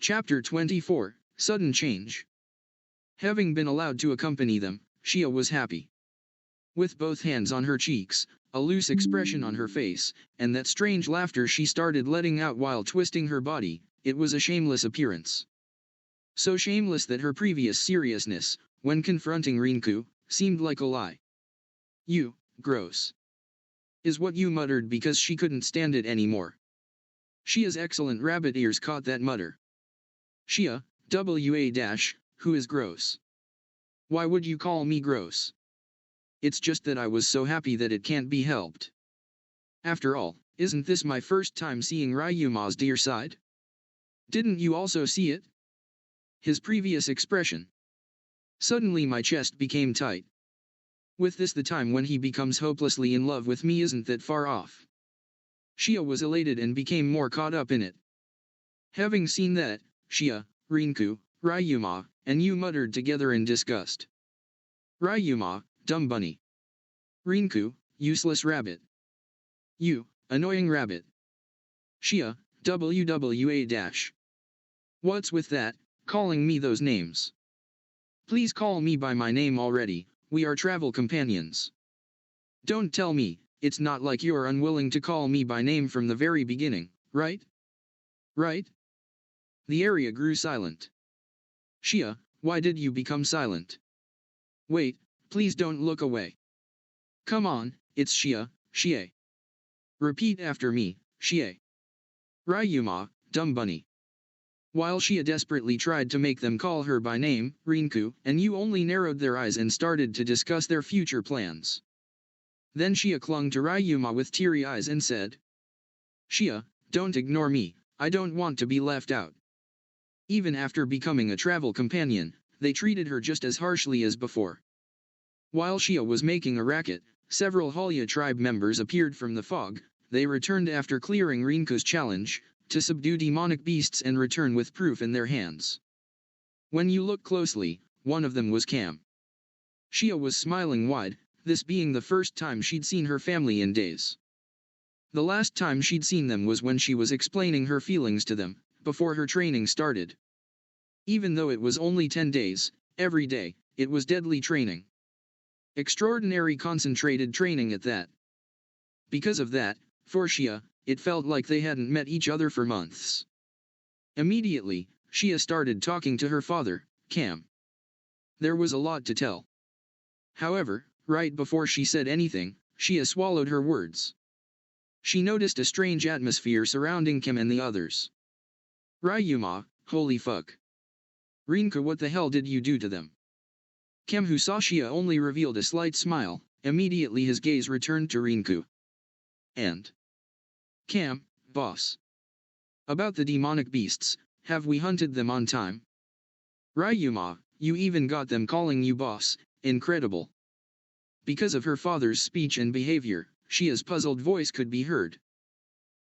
Chapter 24, Sudden Change. Having been allowed to accompany them, Shia was happy. With both hands on her cheeks, a loose expression on her face, and that strange laughter she started letting out while twisting her body, it was a shameless appearance. So shameless that her previous seriousness, when confronting Rinku, seemed like a lie. "You, gross," is what you muttered because she couldn't stand it anymore. Shia's excellent rabbit ears caught that mutter. "Shia, who is gross? Why would you call me gross? It's just that I was so happy that it can't be helped. After all, isn't this my first time seeing Ryuma's dear side? Didn't you also see it?" His previous expression. Suddenly my chest became tight. With this, the time when he becomes hopelessly in love with me isn't that far off. Shia was elated and became more caught up in it. Having seen that, Shia, Rinku, Ryuma, and you muttered together in disgust. Ryuma, dumb bunny. Rinku, useless rabbit. You, annoying rabbit. Shia, wwa-. What's with that, calling me those names? Please call me by my name already, we are travel companions. Don't tell me, it's not like you're unwilling to call me by name from the very beginning, right? Right? The area grew silent. Shia, why did you become silent? Wait, please don't look away. Come on, it's Shia, Shie. Repeat after me, Shie. Ryuma, dumb bunny. While Shia desperately tried to make them call her by name, Rinku and you only narrowed their eyes and started to discuss their future plans. Then Shia clung to Ryuma with teary eyes and said, "Shia, don't ignore me, I don't want to be left out." Even after becoming a travel companion, they treated her just as harshly as before. While Shia was making a racket, several Halya tribe members appeared from the fog. They returned after clearing Rinku's challenge, to subdue demonic beasts and return with proof in their hands. When you look closely, one of them was Cam. Shia was smiling wide, this being the first time she'd seen her family in days. The last time she'd seen them was when she was explaining her feelings to them, before her training started. Even though it was only 10 days, every day, it was deadly training. Extraordinary concentrated training at that. Because of that, for Shia, it felt like they hadn't met each other for months. Immediately, Shia started talking to her father, Cam. There was a lot to tell. However, right before she said anything, Shia swallowed her words. She noticed a strange atmosphere surrounding Cam and the others. Ryuma, holy fuck. Rinka, what the hell did you do to them? Cam, who saw Shia, only revealed a slight smile. Immediately his gaze returned to Rinku. And Cam, boss. About the demonic beasts, have we hunted them on time? Ryuma, you even got them calling you boss, incredible. Because of her father's speech and behavior, Shia's puzzled voice could be heard.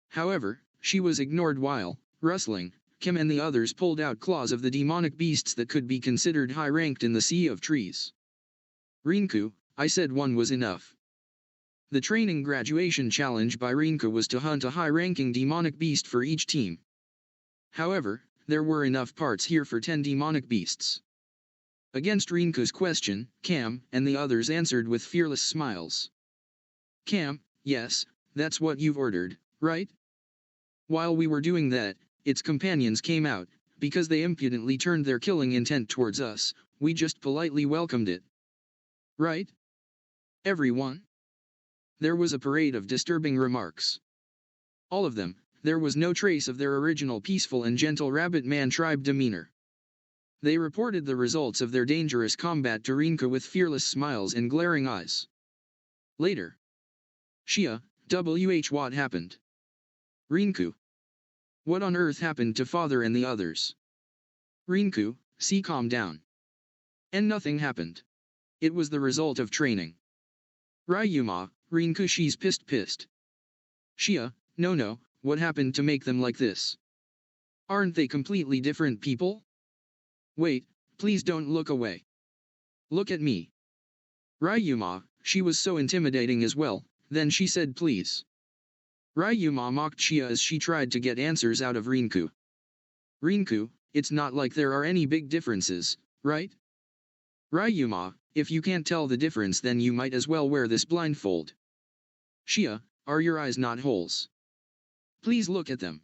However, she was ignored while, rustling, Kim and the others pulled out claws of the demonic beasts that could be considered high-ranked in the sea of trees. Rinku, I said one was enough. The training graduation challenge by Rinku was to hunt a high-ranking demonic beast for each team. However, there were enough parts here for 10 demonic beasts. Against Rinku's question, Cam and the others answered with fearless smiles. Cam, yes, that's what you've ordered, right? While we were doing that, its companions came out. Because they impudently turned their killing intent towards us, we just politely welcomed it. Right? Everyone? There was a parade of disturbing remarks. All of them, there was no trace of their original peaceful and gentle rabbit man tribe demeanor. They reported the results of their dangerous combat to Rinka with fearless smiles and glaring eyes. Later. Shia, what happened? Rinku. What on earth happened to father and the others? Rinku, calm down. And nothing happened. It was the result of training. Ryuma, Rinku, she's pissed. Shia, no, what happened to make them like this? Aren't they completely different people? Wait, please don't look away. Look at me. Ryuma, she was so intimidating as well, then she said please. Ryuma mocked Shia as she tried to get answers out of Rinku. Rinku, it's not like there are any big differences, right? Ryuma, if you can't tell the difference then you might as well wear this blindfold. Shia, are your eyes not holes? Please look at them.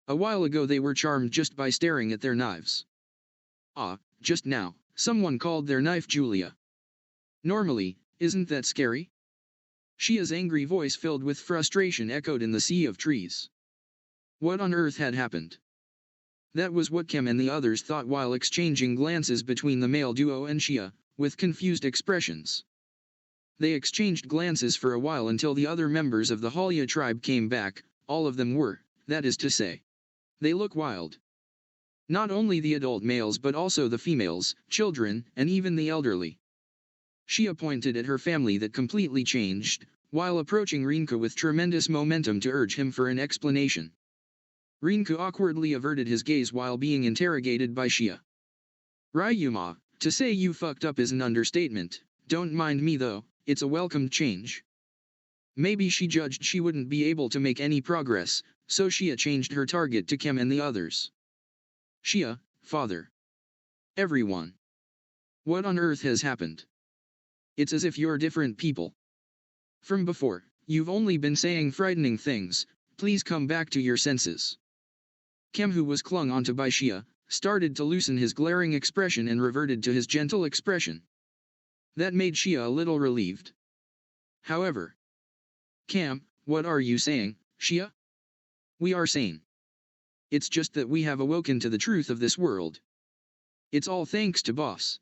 A while ago they were charmed just by staring at their knives. Ah, just now, someone called their knife Julia. Normally, isn't that scary? Shia's angry voice filled with frustration echoed in the sea of trees. What on earth had happened? That was what Kem and the others thought while exchanging glances between the male duo and Shia, with confused expressions. They exchanged glances for a while until the other members of the Halya tribe came back. All of them were, that is to say. They look wild. Not only the adult males but also the females, children, and even the elderly. Shia pointed at her family that completely changed, while approaching Rinka with tremendous momentum to urge him for an explanation. Rinka awkwardly averted his gaze while being interrogated by Shia. Ryuma, to say you fucked up is an understatement, don't mind me though, it's a welcomed change. Maybe she judged she wouldn't be able to make any progress, so Shia changed her target to Kem and the others. Shia, father. Everyone. What on earth has happened? It's as if you're different people. From before, you've only been saying frightening things, please come back to your senses. Kem, who was clung onto by Shia, started to loosen his glaring expression and reverted to his gentle expression. That made Shia a little relieved. However. Kem, what are you saying, Shia? We are sane. It's just that we have awoken to the truth of this world. It's all thanks to Boss.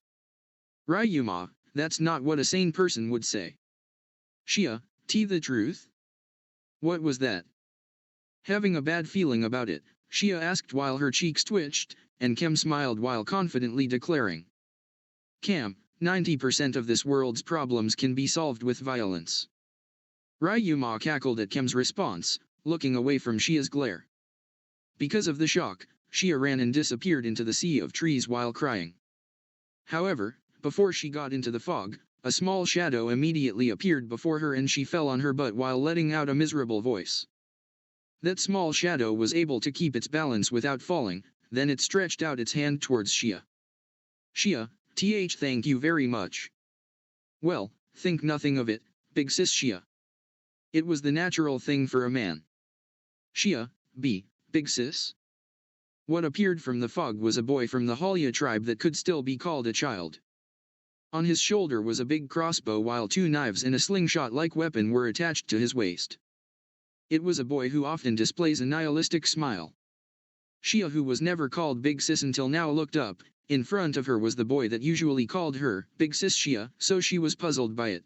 Ryuma, that's not what a sane person would say. Shia, the truth? What was that? Having a bad feeling about it, Shia asked while her cheeks twitched, and Kem smiled while confidently declaring. Kem, 90% of this world's problems can be solved with violence. Ryuma cackled at Kem's response, looking away from Shia's glare. Because of the shock, Shia ran and disappeared into the sea of trees while crying. However, before she got into the fog, a small shadow immediately appeared before her and she fell on her butt while letting out a miserable voice. That small shadow was able to keep its balance without falling, then it stretched out its hand towards Shia. Shia, thank you very much. Well, think nothing of it, big sis Shia. It was the natural thing for a man. Shia, big sis? What appeared from the fog was a boy from the Halya tribe that could still be called a child. On his shoulder was a big crossbow while 2 knives and a slingshot-like weapon were attached to his waist. It was a boy who often displays a nihilistic smile. Shia, who was never called Big Sis until now, looked up. In front of her was the boy that usually called her Big Sis Shia, so she was puzzled by it.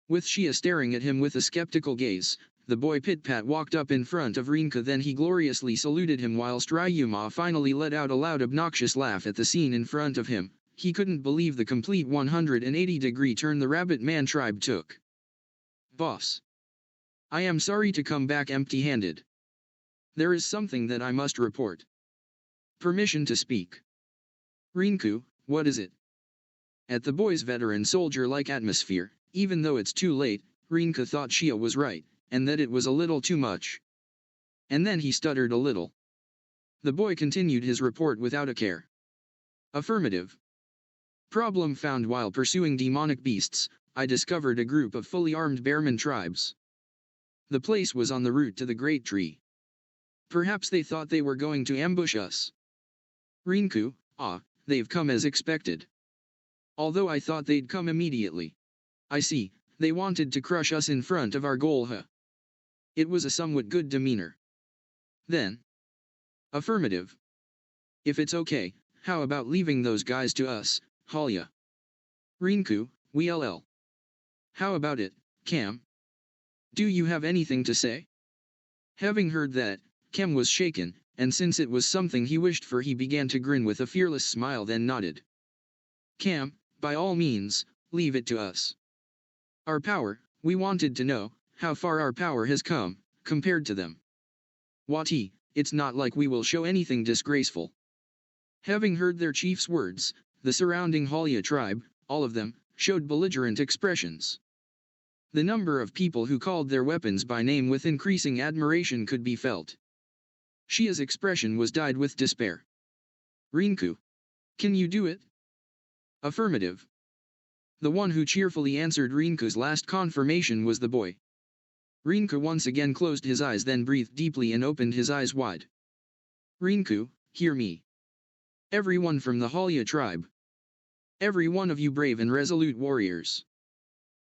With Shia staring at him with a skeptical gaze, the boy Pitpat walked up in front of Rinka, then he gloriously saluted him whilst Ryuma finally let out a loud obnoxious laugh at the scene in front of him. He couldn't believe the complete 180-degree turn the Rabbit Man tribe took. Boss. I am sorry to come back empty-handed. There is something that I must report. Permission to speak. Rinku, what is it? At the boy's veteran soldier-like atmosphere, even though it's too late, Rinka thought Shia was right, and that it was a little too much. And then he stuttered a little. The boy continued his report without a care. Affirmative. Problem found while pursuing demonic beasts, I discovered a group of fully armed bearman tribes. The place was on the route to the Great Tree. Perhaps they thought they were going to ambush us. Rinku, they've come as expected. Although I thought they'd come immediately. I see, they wanted to crush us in front of our goal, huh? It was a somewhat good demeanor. Then. Affirmative. If it's okay, how about leaving those guys to us, Halya? Rinku, WLL. How about it, Cam? Do you have anything to say? Having heard that, Cam was shaken, and since it was something he wished for, he began to grin with a fearless smile, then nodded. Cam, by all means, leave it to us. Our power, we wanted to know, how far our power has come, compared to them. Wati, it's not like we will show anything disgraceful. Having heard their chief's words, the surrounding Halya tribe, all of them, showed belligerent expressions. The number of people who called their weapons by name with increasing admiration could be felt. Shia's expression was dyed with despair. Rinku. Can you do it? Affirmative. The one who cheerfully answered Rinku's last confirmation was the boy. Rinku once again closed his eyes, then breathed deeply and opened his eyes wide. Rinku, hear me. Everyone from the Halya tribe. Every one of you brave and resolute warriors.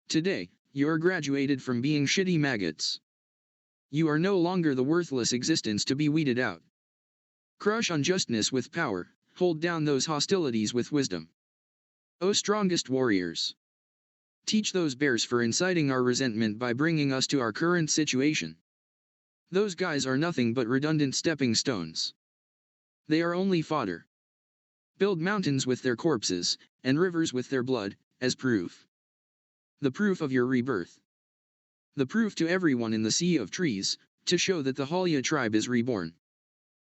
Today, you're graduated from being shitty maggots. You are no longer the worthless existence to be weeded out. Crush unjustness with power, hold down those hostilities with wisdom. O strongest warriors! Teach those bears for inciting our resentment by bringing us to our current situation. Those guys are nothing but redundant stepping stones. They are only fodder. Build mountains with their corpses, and rivers with their blood, as proof. The proof of your rebirth. The proof to everyone in the sea of trees, to show that the Halya tribe is reborn.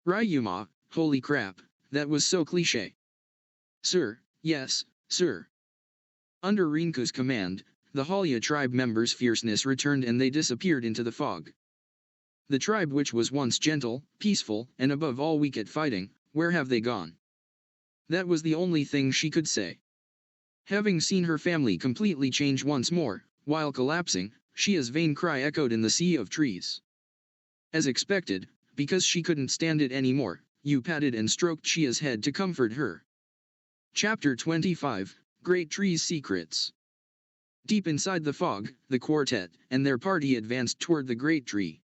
Ryuma, holy crap, that was so cliché. Sir, yes, sir. Under Rinku's command, the Halya tribe members' fierceness returned and they disappeared into the fog. The tribe which was once gentle, peaceful, and above all weak at fighting, where have they gone? That was the only thing she could say. Having seen her family completely change once more, while collapsing, Shia's vain cry echoed in the sea of trees. As expected, because she couldn't stand it anymore, Yu patted and stroked Shia's head to comfort her. Chapter 25, Great Tree's Secrets. Deep inside the fog, the quartet and their party advanced toward the great tree.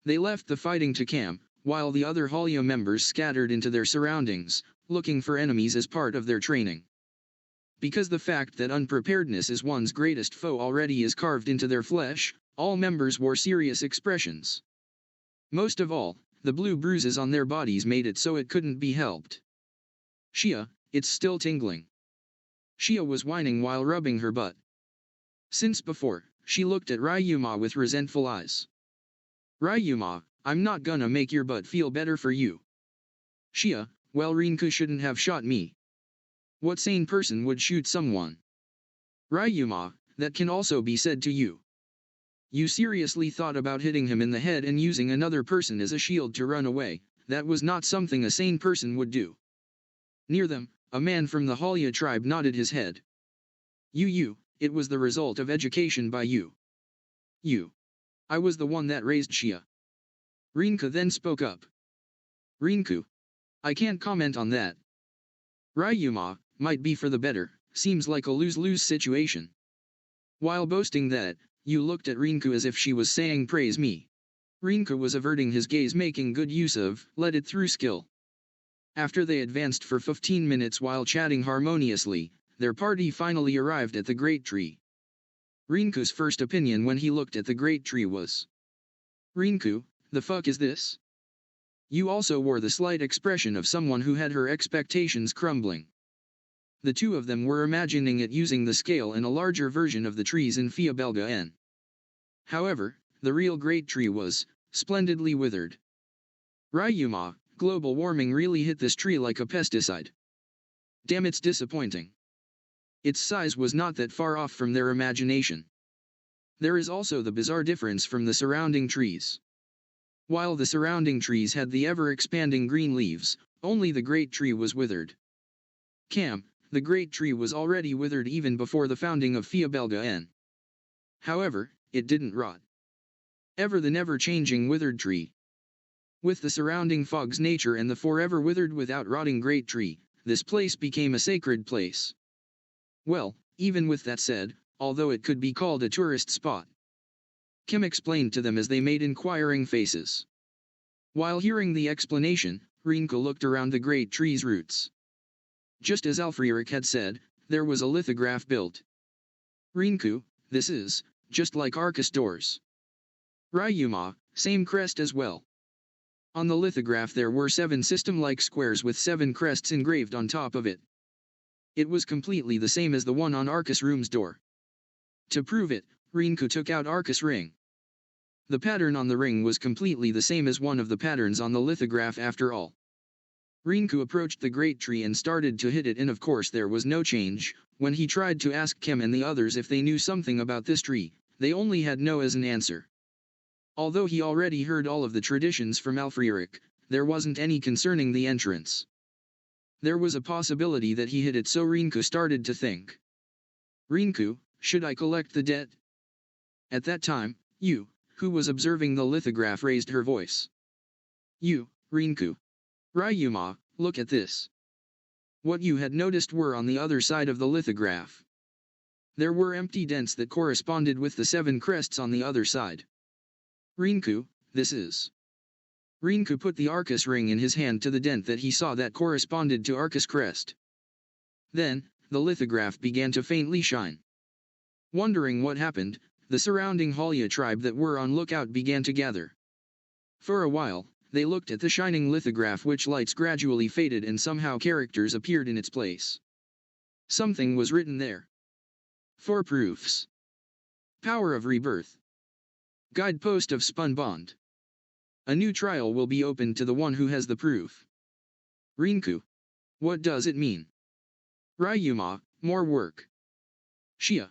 They left the fighting to camp, while the other Halya members scattered into their surroundings, looking for enemies as part of their training. Because the fact that unpreparedness is one's greatest foe already is carved into their flesh, all members wore serious expressions. Most of all, the blue bruises on their bodies made it so it couldn't be helped. Shia, it's still tingling. Shia was whining while rubbing her butt. Since before, she looked at Ryuma with resentful eyes. Ryuma, I'm not gonna make your butt feel better for you. Shia, well, Rinku shouldn't have shot me. What sane person would shoot someone? Ryuma, that can also be said to you. You seriously thought about hitting him in the head and using another person as a shield to run away. That was not something a sane person would do. Near them, a man from the Halya tribe nodded his head. You, it was the result of education by you. You. I was the one that raised Shia. Rinku then spoke up. Rinku. I can't comment on that. Ryuma, might be for the better, seems like a lose-lose situation. While boasting that, you looked at Rinku as if she was saying praise me. Rinku was averting his gaze, making good use of let it through skill. After they advanced for 15 minutes while chatting harmoniously, their party finally arrived at the great tree. Rinku's first opinion when he looked at the great tree was, Rinku, the fuck is this? You also wore the slight expression of someone who had her expectations crumbling. The two of them were imagining it using the scale and a larger version of the trees in Fiabelga N. However, the real great tree was splendidly withered. Ryuma, global warming really hit this tree like a pesticide. Damn, it's disappointing. Its size was not that far off from their imagination. There is also the bizarre difference from the surrounding trees. While the surrounding trees had the ever-expanding green leaves, only the great tree was withered. The great tree was already withered even before the founding of Fiabelga N. However, it didn't rot. Ever the never-changing withered tree. With the surrounding fog's nature and the forever withered without rotting great tree, this place became a sacred place. Well, even with that said, although it could be called a tourist spot. Kim explained to them as they made inquiring faces. While hearing the explanation, Rinku looked around the great tree's roots. Just as Arifureta had said, there was a lithograph built. Rinku, this is just like Arcus doors. Ryuma, same crest as well. On the lithograph there were 7 system-like squares with 7 crests engraved on top of it. It was completely the same as the one on Arcus' room's door. To prove it, Rinku took out Arcus' ring. The pattern on the ring was completely the same as one of the patterns on the lithograph after all. Rinku approached the great tree and started to hit it, and of course there was no change. When he tried to ask Kim and the others if they knew something about this tree, they only had no as an answer. Although he already heard all of the traditions from Arifureta, there wasn't any concerning the entrance. There was a possibility that he hid it, so Rinku started to think. Rinku, should I collect the debt? At that time, Yu, who was observing the lithograph, raised her voice. You, Rinku. Ryuma, look at this. What you had noticed were on the other side of the lithograph. There were empty dents that corresponded with the 7 crests on the other side. Rinku, this is. Rinku put the Arcus ring in his hand to the dent that he saw that corresponded to Arcus crest. Then, the lithograph began to faintly shine. Wondering what happened, the surrounding Halya tribe that were on lookout began to gather. For a while, they looked at the shining lithograph, which lights gradually faded and somehow characters appeared in its place. Something was written there. 4 proofs. Power of rebirth. Guidepost of spun bond. A new trial will be opened to the one who has the proof. Rinku. What does it mean? Ryuma, more work. Shia.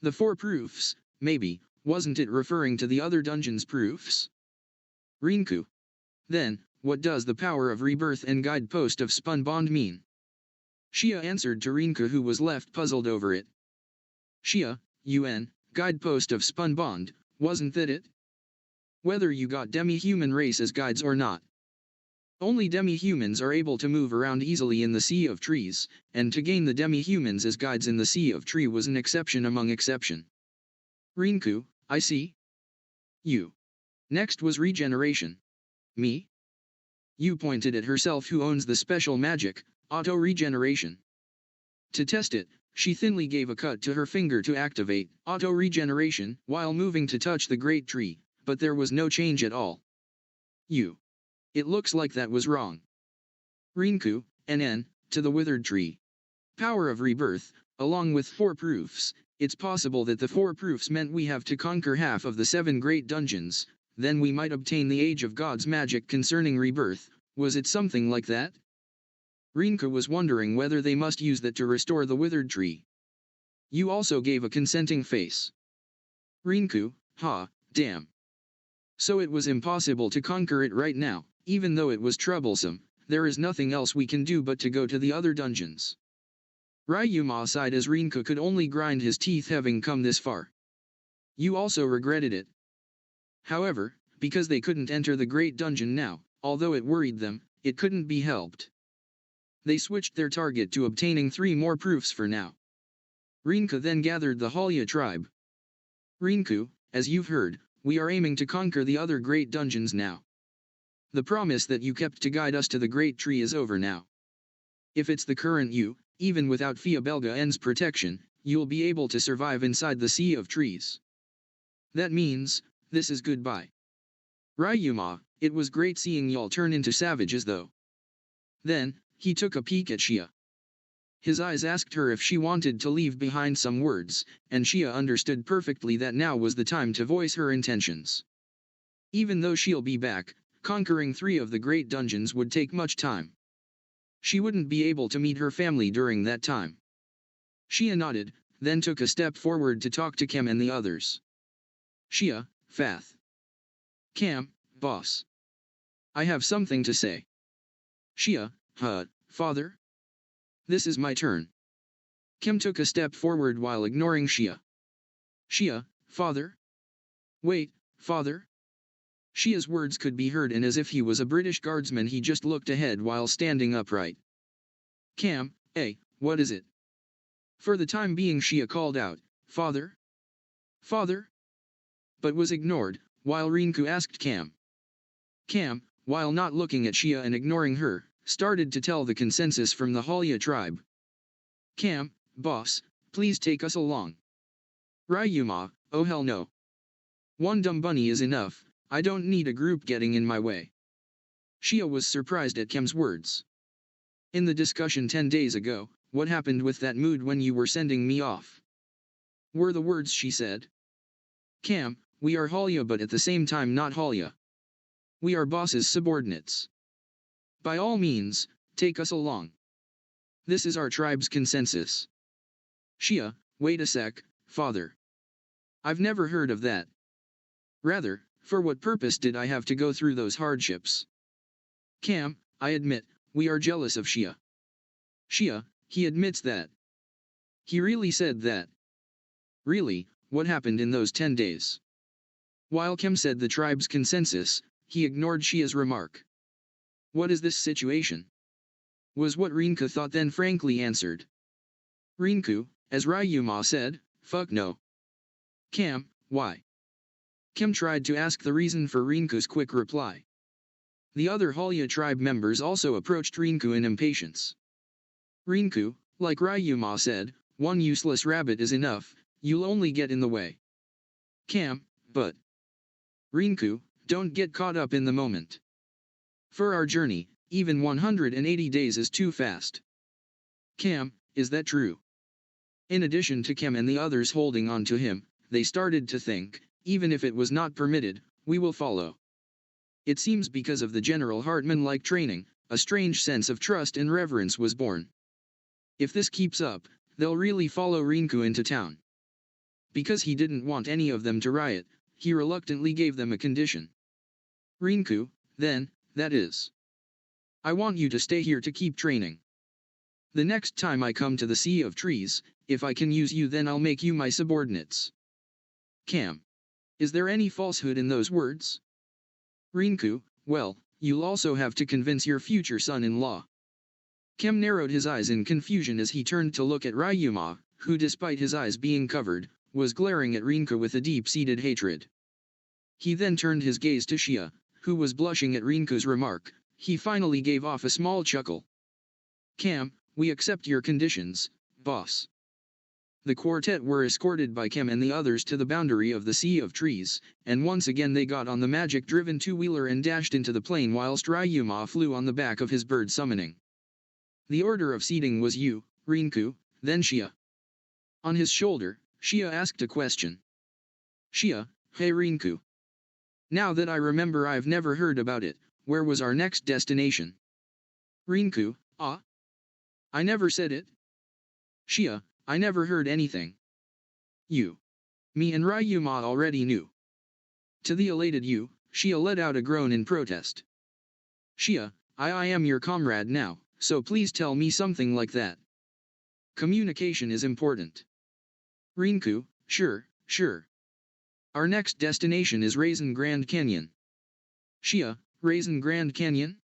The 4 proofs, maybe, wasn't it referring to the other dungeon's proofs? Rinku. Then, what does the power of rebirth and guidepost of spun bond mean? Shia answered to Rinku, who was left puzzled over it. Shia, UN, guidepost of spun bond, wasn't that it? Whether you got demi-human race as guides or not. Only demi-humans are able to move around easily in the Sea of Trees, and to gain the demi-humans as guides in the Sea of Tree was an exception among exception. Rinku, I see. You. Next was regeneration. Me? You pointed at herself, who owns the special magic, auto-regeneration. To test it, she thinly gave a cut to her finger to activate auto-regeneration while moving to touch the great tree, but there was no change at all. You. It looks like that was wrong. Rinku, NN, to the withered tree. Power of rebirth, along with 4 proofs, it's possible that the 4 proofs meant we have to conquer half of the 7 great dungeons, then we might obtain the Age of God's magic concerning rebirth. Was it something like that? Rinku was wondering whether they must use that to restore the withered tree. You also gave a consenting face. Rinku, damn. So it was impossible to conquer it right now, even though it was troublesome. There is nothing else we can do but to go to the other dungeons. Ryuma sighed as Rinku could only grind his teeth, having come this far. You also regretted it. However, because they couldn't enter the great dungeon now, although it worried them, it couldn't be helped. They switched their target to obtaining 3 more proofs for now. Rinku then gathered the Halya tribe. Rinku, as you've heard, we are aiming to conquer the other great dungeons now. The promise that you kept to guide us to the great tree is over now. If it's the current you, even without Fiabelga N's protection, you'll be able to survive inside the Sea of Trees. That means, this is goodbye. Ryuma, it was great seeing y'all turn into savages though. Then, he took a peek at Shia. His eyes asked her if she wanted to leave behind some words, and Shia understood perfectly that now was the time to voice her intentions. Even though she'll be back, conquering 3 of the great dungeons would take much time. She wouldn't be able to meet her family during that time. Shia nodded, then took a step forward to talk to Kem and the others. Shia, Fath. Cam, boss. I have something to say. Shia, father? This is my turn. Kim took a step forward while ignoring Shia. Shia, father? Wait, father? Shia's words could be heard, and as if he was a British guardsman he just looked ahead while standing upright. Cam, what is it? For the time being Shia called out, Father? Father? But was ignored, while Rinku asked Cam. Cam, while not looking at Shia and ignoring her, started to tell the consensus from the Halya tribe. Cam, boss, please take us along. Ryuma, oh hell no. One dumb bunny is enough, I don't need a group getting in my way. Shia was surprised at Cam's words. In the discussion 10 days ago, what happened with that mood when you were sending me off? Were the words she said. Cam, we are Halya but at the same time not Halya. We are boss's subordinates. By all means, take us along. This is our tribe's consensus. Shia, wait a sec, father. I've never heard of that. Rather, for what purpose did I have to go through those hardships? Cam, I admit, we are jealous of Shia. Shia, he admits that. He really said that. Really, what happened in those 10 days? While Kem said the tribe's consensus, he ignored Shia's remark. What is this situation? Was what Rinku thought, then frankly answered. Rinku, as Ryuma said, fuck no. Kem, why? Kem tried to ask the reason for Rinku's quick reply. The other Halya tribe members also approached Rinku in impatience. Rinku, like Ryuma said, one useless rabbit is enough, you'll only get in the way. Kem, but... Rinku, don't get caught up in the moment. For our journey, even 180 days is too fast. Kem, is that true? In addition to Kem and the others holding on to him, they started to think, even if it was not permitted, we will follow. It seems because of the General Hartman-like training, a strange sense of trust and reverence was born. If this keeps up, they'll really follow Rinku into town. Because he didn't want any of them to riot, he reluctantly gave them a condition. Rinku, then, that is. I want you to stay here to keep training. The next time I come to the Sea of Trees, if I can use you, then I'll make you my subordinates. Kem. Is there any falsehood in those words? Rinku, well, you'll also have to convince your future son-in-law. Kem narrowed his eyes in confusion as he turned to look at Ryuma, who despite his eyes being covered, was glaring at Rinku with a deep-seated hatred. He then turned his gaze to Shia, who was blushing at Rinku's remark. He finally gave off a small chuckle. Kem, we accept your conditions, boss. The quartet were escorted by Kem and the others to the boundary of the Sea of Trees, and once again they got on the magic-driven two-wheeler and dashed into the plane whilst Ryuma flew on the back of his bird summoning. The order of seating was you, Rinku, then Shia. On his shoulder, Shia asked a question. Shia, hey Rinku. Now that I remember, I've never heard about it. Where was our next destination? Rinku, ah? I never said it. Shia, I never heard anything. You. Me and Ryuma already knew. To the elated you, Shia let out a groan in protest. Shia, I am your comrade now, so please tell me something like that. Communication is important. Rinku, sure. Our next destination is Raisin Grand Canyon. Shia, Raisin Grand Canyon?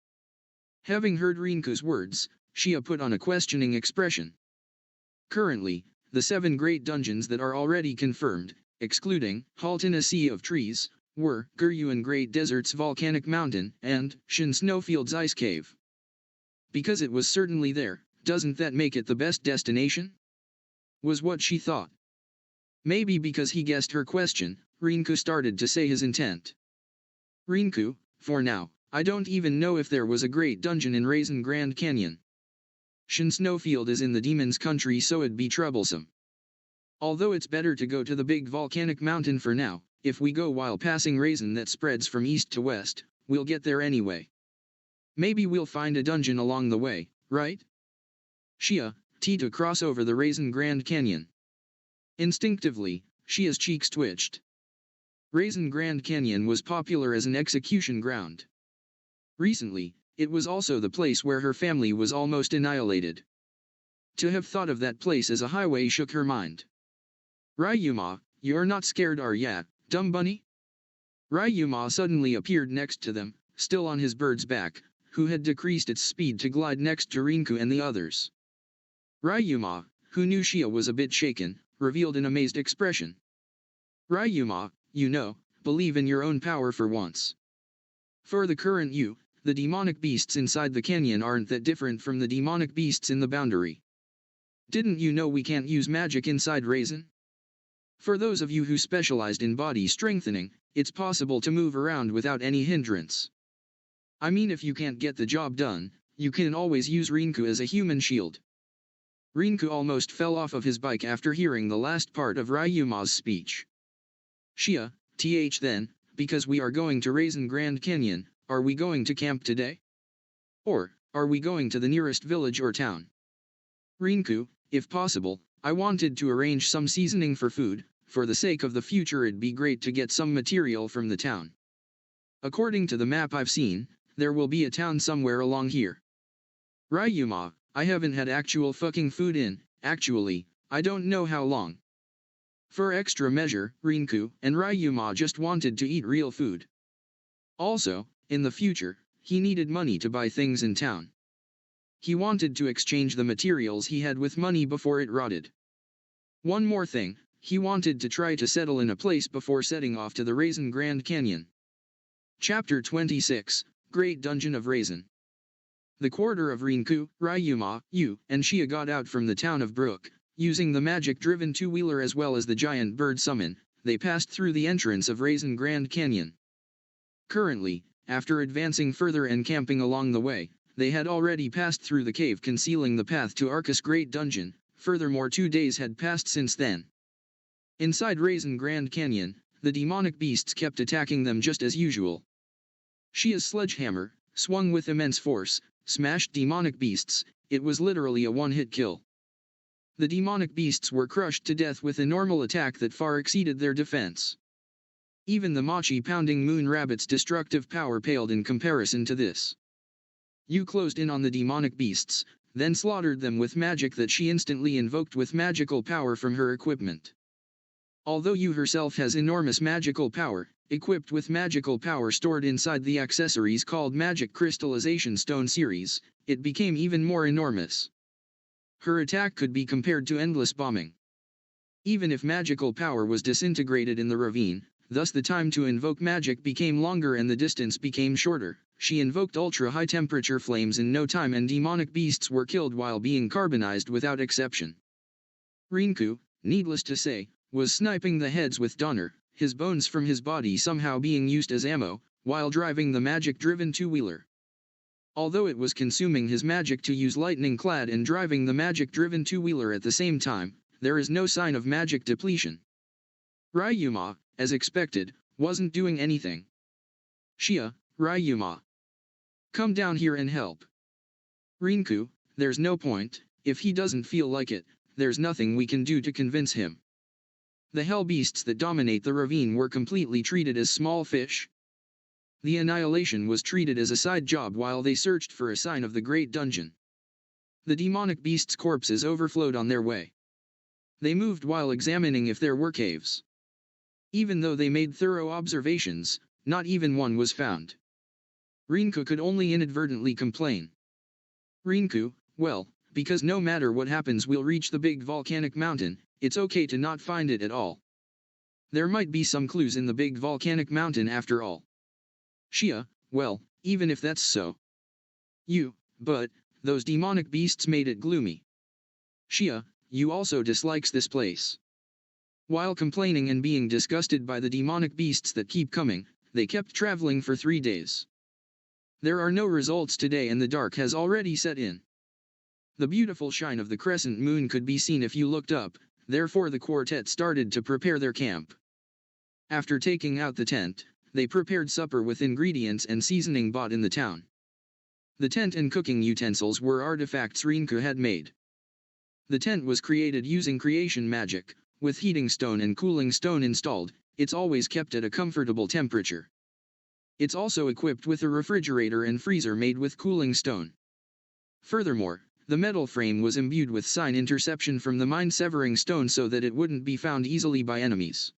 Having heard Rinku's words, Shia put on a questioning expression. Currently, the 7 great dungeons that are already confirmed, excluding Halton, a Sea of Trees, were Guryuan Great Desert's Volcanic Mountain and Shin Snowfield's Ice Cave. Because it was certainly there, doesn't that make it the best destination? Was what she thought. Maybe because he guessed her question, Rinku started to say his intent. Rinku, for now, I don't even know if there was a great dungeon in Raisin Grand Canyon. Shin Snowfield is in the demon's country, so it'd be troublesome. Although it's better to go to the big volcanic mountain for now, if we go while passing Raisin that spreads from east to west, we'll get there anyway. Maybe we'll find a dungeon along the way, right? Shia, to cross over the Raisin Grand Canyon. Instinctively, Shia's cheeks twitched. Raisin Grand Canyon was popular as an execution ground. Recently, it was also the place where her family was almost annihilated. To have thought of that place as a highway shook her mind. Ryuma, you're not scared, are ya, dumb bunny? Ryuma suddenly appeared next to them, still on his bird's back, who had decreased its speed to glide next to Rinku and the others. Ryuma, who knew Shia was a bit shaken, revealed an amazed expression. Ryuma, believe in your own power for once. For the current you, the demonic beasts inside the canyon aren't that different from the demonic beasts in the boundary. Didn't you know we can't use magic inside Raisin? For those of you who specialized in body strengthening, it's possible to move around without any hindrance. I mean, if you can't get the job done, you can always use Rinku as a human shield. Rinku almost fell off of his bike after hearing the last part of Ryuma's speech. Shia, then, because we are going to Raisin Grand Canyon, are we going to camp today? Or, are we going to the nearest village or town? Rinku, if possible, I wanted to arrange some seasoning for food. For the sake of the future, it'd be great to get some material from the town. According to the map I've seen, there will be a town somewhere along here. Ryuma, I haven't had actual fucking food in, actually, I don't know how long. For extra measure, Rinku and Ryuma just wanted to eat real food. Also, in the future, he needed money to buy things in town. He wanted to exchange the materials he had with money before it rotted. One more thing, he wanted to try to settle in a place before setting off to the Raisin Grand Canyon. Chapter 26, Great Dungeon of Raisin. The quarter of Rinku, Ryuma, Yu, and Shia got out from the town of Brook. Using the magic-driven two-wheeler as well as the giant bird summon, they passed through the entrance of Raisin Grand Canyon. Currently, after advancing further and camping along the way, they had already passed through the cave concealing the path to Arcus Great Dungeon. Furthermore, 2 days had passed since then. Inside Raisin Grand Canyon, the demonic beasts kept attacking them just as usual. Shia's sledgehammer, swung with immense force, smashed demonic beasts. It was literally a one-hit kill. The demonic beasts were crushed to death with a normal attack that far exceeded their defense. Even the mochi-pounding moon rabbit's destructive power paled in comparison to this. Yu closed in on the demonic beasts, then slaughtered them with magic that she instantly invoked with magical power from her equipment. Although Yu herself has enormous magical power, equipped with magical power stored inside the accessories called Magic Crystallization Stone series, it became even more enormous. Her attack could be compared to endless bombing. Even if magical power was disintegrated in the ravine, thus the time to invoke magic became longer and the distance became shorter, she invoked ultra-high temperature flames in no time and demonic beasts were killed while being carbonized without exception. Rinku, needless to say, was sniping the heads with Donner, his bones from his body somehow being used as ammo, while driving the magic-driven two-wheeler. Although it was consuming his magic to use lightning-clad and driving the magic-driven two-wheeler at the same time, there is no sign of magic depletion. Ryuma, as expected, wasn't doing anything. Shia, Ryuma, come down here and help. Rinku, there's no point, if he doesn't feel like it, there's nothing we can do to convince him. The hell beasts that dominate the ravine were completely treated as small fish. The annihilation was treated as a side job while they searched for a sign of the Great Dungeon. The demonic beasts' corpses overflowed on their way. They moved while examining if there were caves. Even though they made thorough observations, not even one was found. Rinku could only inadvertently complain. Rinku, well, because no matter what happens we'll reach the big volcanic mountain, it's okay to not find it at all. There might be some clues in the big volcanic mountain after all. Shia, well, even if that's so. But, those demonic beasts made it gloomy. Shia, Yu also dislikes this place. While complaining and being disgusted by the demonic beasts that keep coming, they kept traveling for 3 days. There are no results today and the dark has already set in. The beautiful shine of the crescent moon could be seen if you looked up, therefore the quartet started to prepare their camp. After taking out the tent, they prepared supper with ingredients and seasoning bought in the town. The tent and cooking utensils were artifacts Rinku had made. The tent was created using creation magic, with heating stone and cooling stone installed. It's always kept at a comfortable temperature. It's also equipped with a refrigerator and freezer made with cooling stone. Furthermore, the metal frame was imbued with sign interception from the mind-severing stone so that it wouldn't be found easily by enemies.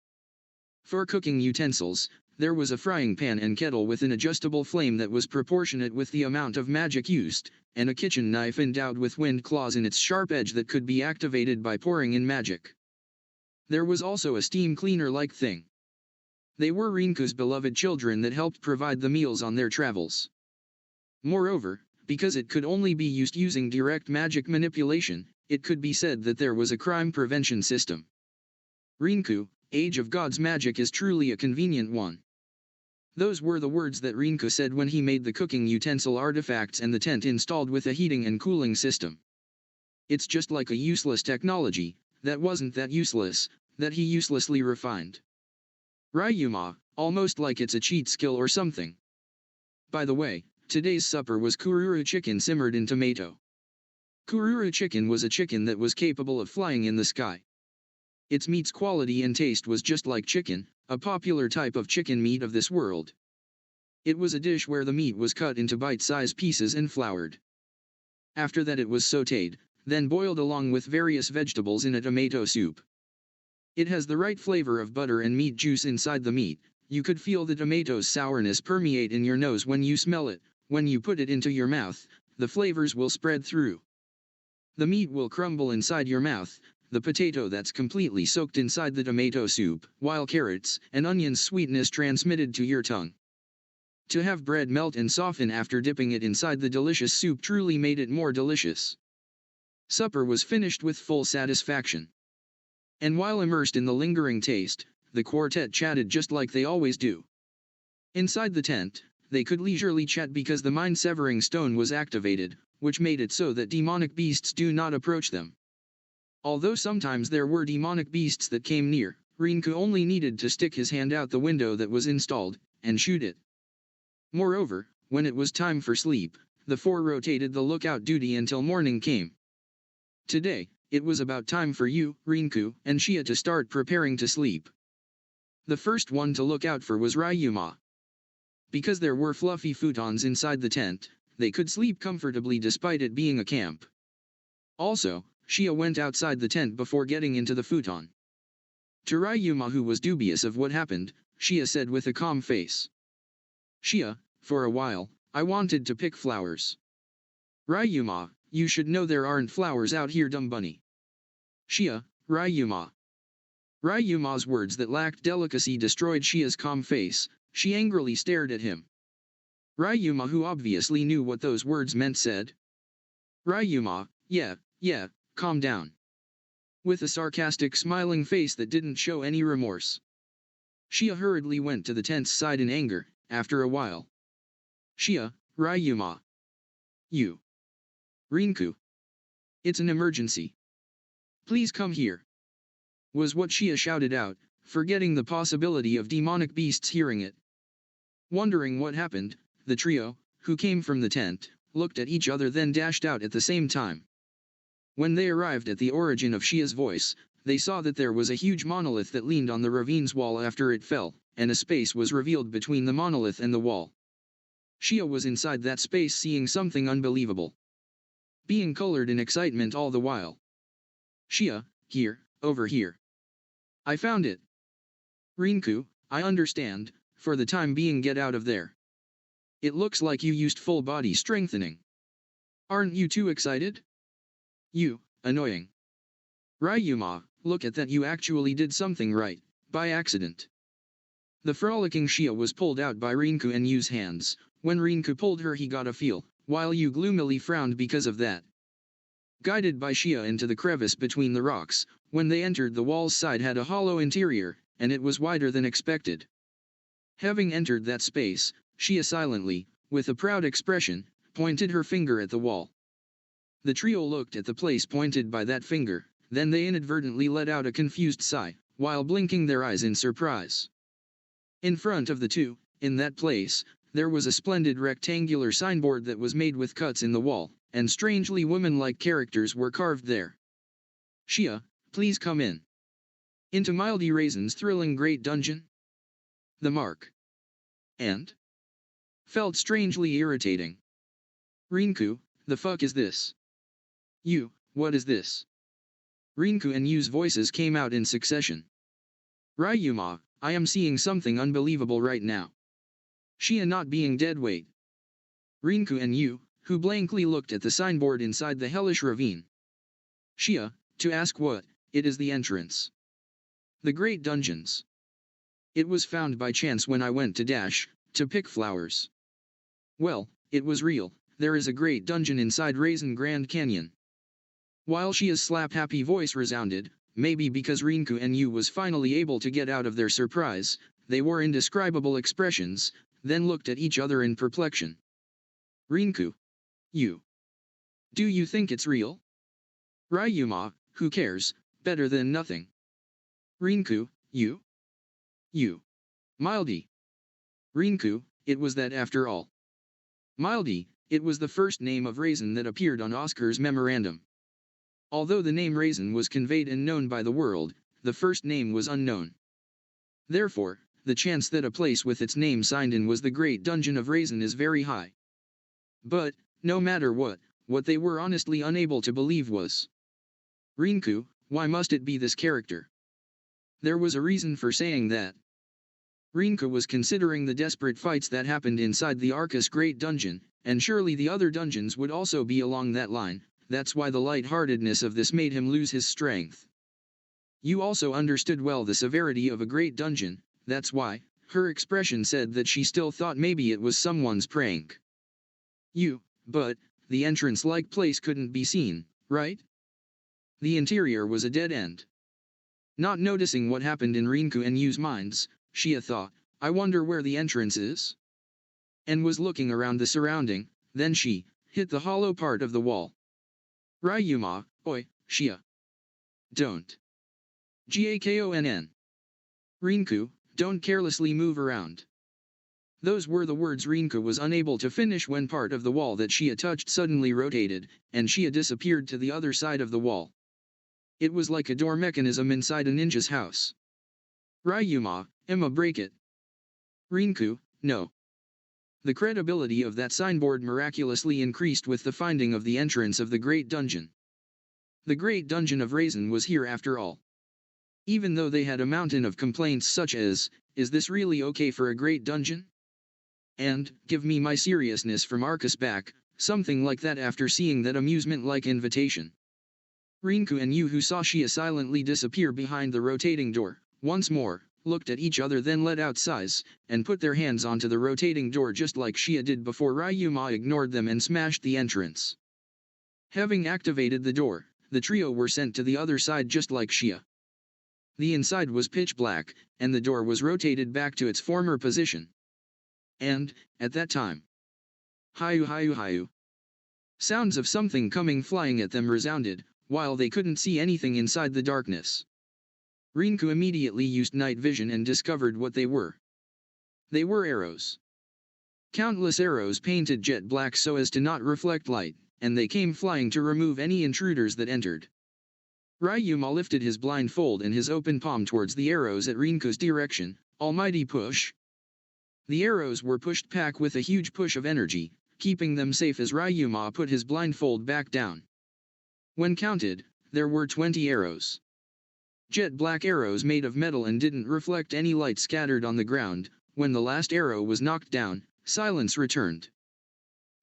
For cooking utensils, there was a frying pan and kettle with an adjustable flame that was proportionate with the amount of magic used, and a kitchen knife endowed with wind claws in its sharp edge that could be activated by pouring in magic. There was also a steam cleaner-like thing. They were Rinku's beloved children that helped provide the meals on their travels. Moreover, because it could only be used using direct magic manipulation, it could be said that there was a crime prevention system. Rinku, Age of Gods magic is truly a convenient one. Those were the words that Rinku said when he made the cooking utensil artifacts and the tent installed with a heating and cooling system. It's just like a useless technology, that wasn't that useless, that he uselessly refined. Ryuma, almost like it's a cheat skill or something. By the way, today's supper was kururu chicken simmered in tomato. Kururu chicken was a chicken that was capable of flying in the sky. Its meat's quality and taste was just like chicken, a popular type of chicken meat of this world. It was a dish where the meat was cut into bite-sized pieces and floured. After that it was sautéed, then boiled along with various vegetables in a tomato soup. It has the right flavor of butter and meat juice inside the meat. You could feel the tomato's sourness permeate in your nose when you smell it. When you put it into your mouth, the flavors will spread through. The meat will crumble inside your mouth, the potato that's completely soaked inside the tomato soup, while carrots and onions' sweetness transmitted to your tongue. To have bread melt and soften after dipping it inside the delicious soup truly made it more delicious. Supper was finished with full satisfaction. And while immersed in the lingering taste, the quartet chatted just like they always do. Inside the tent, they could leisurely chat because the mind-severing stone was activated, which made it so that demonic beasts do not approach them. Although sometimes there were demonic beasts that came near, Rinku only needed to stick his hand out the window that was installed, and shoot it. Moreover, when it was time for sleep, the four rotated the lookout duty until morning came. Today, it was about time for you, Rinku, and Shia to start preparing to sleep. The first one to look out for was Ryuma. Because there were fluffy futons inside the tent, they could sleep comfortably despite it being a camp. Also, Shia went outside the tent before getting into the futon. To Ryuma, who was dubious of what happened, Shia said with a calm face. Shia, for a while, I wanted to pick flowers. Ryuma, you should know there aren't flowers out here, dumb bunny. Shia, Ryuma. Ryuma's words that lacked delicacy destroyed Shia's calm face. She angrily stared at him. Ryuma, who obviously knew what those words meant, said. Ryuma, yeah, calm down. With a sarcastic smiling face that didn't show any remorse. Shia hurriedly went to the tent's side in anger. After a while. Shia, Ryuma. You. Rinku. It's an emergency. Please come here. Was what Shia shouted out, forgetting the possibility of demonic beasts hearing it. Wondering what happened, the trio, who came from the tent, looked at each other then dashed out at the same time. When they arrived at the origin of Shia's voice, they saw that there was a huge monolith that leaned on the ravine's wall after it fell, and a space was revealed between the monolith and the wall. Shia was inside that space seeing something unbelievable. Being colored in excitement all the while. Shia, here, over here. I found it. Rinku, I understand, for the time being get out of there. It looks like you used full body strengthening. Aren't you too excited? You, annoying. Ryuma, look at that, you actually did something right, by accident. The frolicking Shia was pulled out by Rinku and Yu's hands. When Rinku pulled her he got a feel, while Yu gloomily frowned because of that. Guided by Shia into the crevice between the rocks, when they entered the wall's side had a hollow interior, and it was wider than expected. Having entered that space, Shia silently, with a proud expression, pointed her finger at the wall. The trio looked at the place pointed by that finger, then they inadvertently let out a confused sigh, while blinking their eyes in surprise. In front of the two, in that place, there was a splendid rectangular signboard that was made with cuts in the wall, and strangely woman-like characters were carved there. Shia, please come in. Into Mildy Raisin's thrilling great dungeon? The mark. And? Felt strangely irritating. Rinku, the fuck is this? You, what is this? Rinku and Yu's voices came out in succession. Ryuma, I am seeing something unbelievable right now. Shia not being dead weight. Rinku and Yu, who blankly looked at the signboard inside the hellish ravine. Shia, to ask what, it is the entrance. The great dungeons. It was found by chance when I went to pick flowers. Well, it was real, there is a great dungeon inside Raisin Grand Canyon. While Shia's slap-happy voice resounded, maybe because Rinku and Yu was finally able to get out of their surprise, they wore indescribable expressions, then looked at each other in perplexion. Rinku. You. Do you think it's real? Ryuma, who cares, better than nothing. Rinku, you. You. Mildy. Rinku, it was that after all. Mildy, it was the first name of Raisin that appeared on Oscar's memorandum. Although the name Raisin was conveyed and known by the world, the first name was unknown. Therefore, the chance that a place with its name signed in was the Great Dungeon of Raisin is very high. But, no matter what, what they were honestly unable to believe was, Rinku, why must it be this character? There was a reason for saying that. Rinku was considering the desperate fights that happened inside the Arcus Great Dungeon, and surely the other dungeons would also be along that line. That's why the lightheartedness of this made him lose his strength. You also understood well the severity of a great dungeon, that's why. Her expression said that she still thought maybe it was someone's prank. But, the entrance-like place couldn't be seen, right? The interior was a dead end. Not noticing what happened in Rinku and Yu's minds, Xia thought, I wonder where the entrance is? And was looking around the surrounding, then she hit the hollow part of the wall. Ryuma, oi, Xia. Don't. Gakonn. Rinku, don't carelessly move around. Those were the words Rinku was unable to finish when part of the wall that Xia touched suddenly rotated, and Xia disappeared to the other side of the wall. It was like a door mechanism inside a ninja's house. Ryuma, Emma break it. Rinku, no. The credibility of that signboard miraculously increased with the finding of the entrance of the Great Dungeon. The Great Dungeon of Raisin was here after all. Even though they had a mountain of complaints such as, is this really okay for a great dungeon? And, give me my seriousness from Arcus back, something like that after seeing that amusement-like invitation. Rinku and Yu, who saw Xia silently disappear behind the rotating door, once more, looked at each other, then let out sighs, and put their hands onto the rotating door just like Xia did before. Ryuma ignored them and smashed the entrance. Having activated the door, the trio were sent to the other side just like Xia. The inside was pitch black, and the door was rotated back to its former position. And, at that time, Hayu hayu hayu. Sounds of something coming flying at them resounded, while they couldn't see anything inside the darkness. Rinku immediately used night vision and discovered what they were. They were arrows. Countless arrows painted jet black so as to not reflect light, and they came flying to remove any intruders that entered. Ryuma lifted his blindfold and his open palm towards the arrows at Rinku's direction. Almighty push. The arrows were pushed back with a huge push of energy, keeping them safe as Ryuma put his blindfold back down. When counted, there were 20 arrows. Jet black arrows made of metal and didn't reflect any light scattered on the ground. When the last arrow was knocked down, silence returned.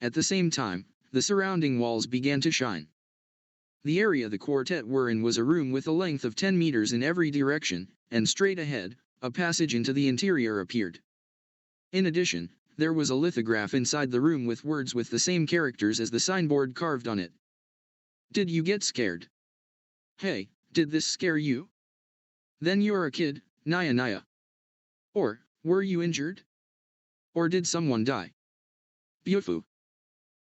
At the same time, the surrounding walls began to shine. The area the quartet were in was a room with a length of 10 meters in every direction, and straight ahead, a passage into the interior appeared. In addition, there was a lithograph inside the room with words with the same characters as the signboard carved on it. Did you get scared? Hey, did this scare you? Then you're a kid, Naya Naya. Or, were you injured? Or did someone die? Beaufu.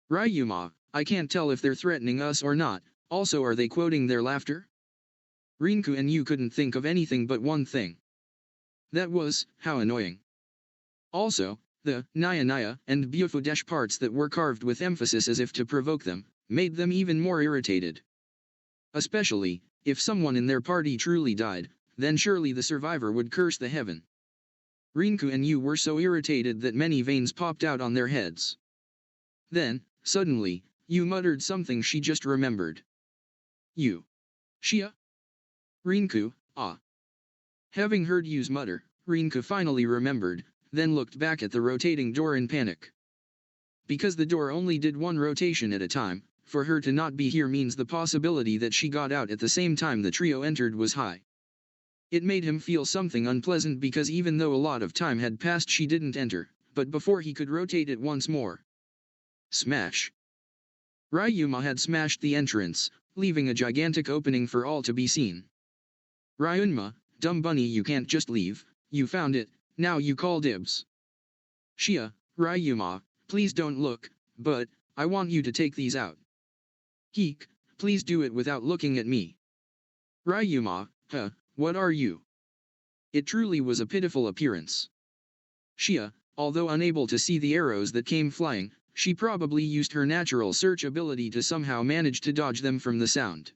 Ryuma, I can't tell if they're threatening us or not. Also, are they quoting their laughter? Rinku and Yu couldn't think of anything but one thing. That was, how annoying. Also, the Naya Naya and Beaufu dash parts that were carved with emphasis as if to provoke them, made them even more irritated. Especially, if someone in their party truly died, then surely the survivor would curse the heaven. Rinku and Yu were so irritated that many veins popped out on their heads. Then, suddenly, Yu muttered something she just remembered. Yu. Xia? Rinku, ah. Having heard Yu's mutter, Rinku finally remembered, then looked back at the rotating door in panic. Because the door only did one rotation at a time, for her to not be here means the possibility that she got out at the same time the trio entered was high. It made him feel something unpleasant because even though a lot of time had passed she didn't enter, but before he could rotate it once more. Smash. Ryuma had smashed the entrance, leaving a gigantic opening for all to be seen. Ryunma, dumb bunny, you can't just leave, you found it, now you call dibs. Xia, Ryuma, please don't look, but, I want you to take these out. Heek, please do it without looking at me. Ryuma, what are you? It truly was a pitiful appearance. Xia, although unable to see the arrows that came flying, she probably used her natural search ability to somehow manage to dodge them from the sound.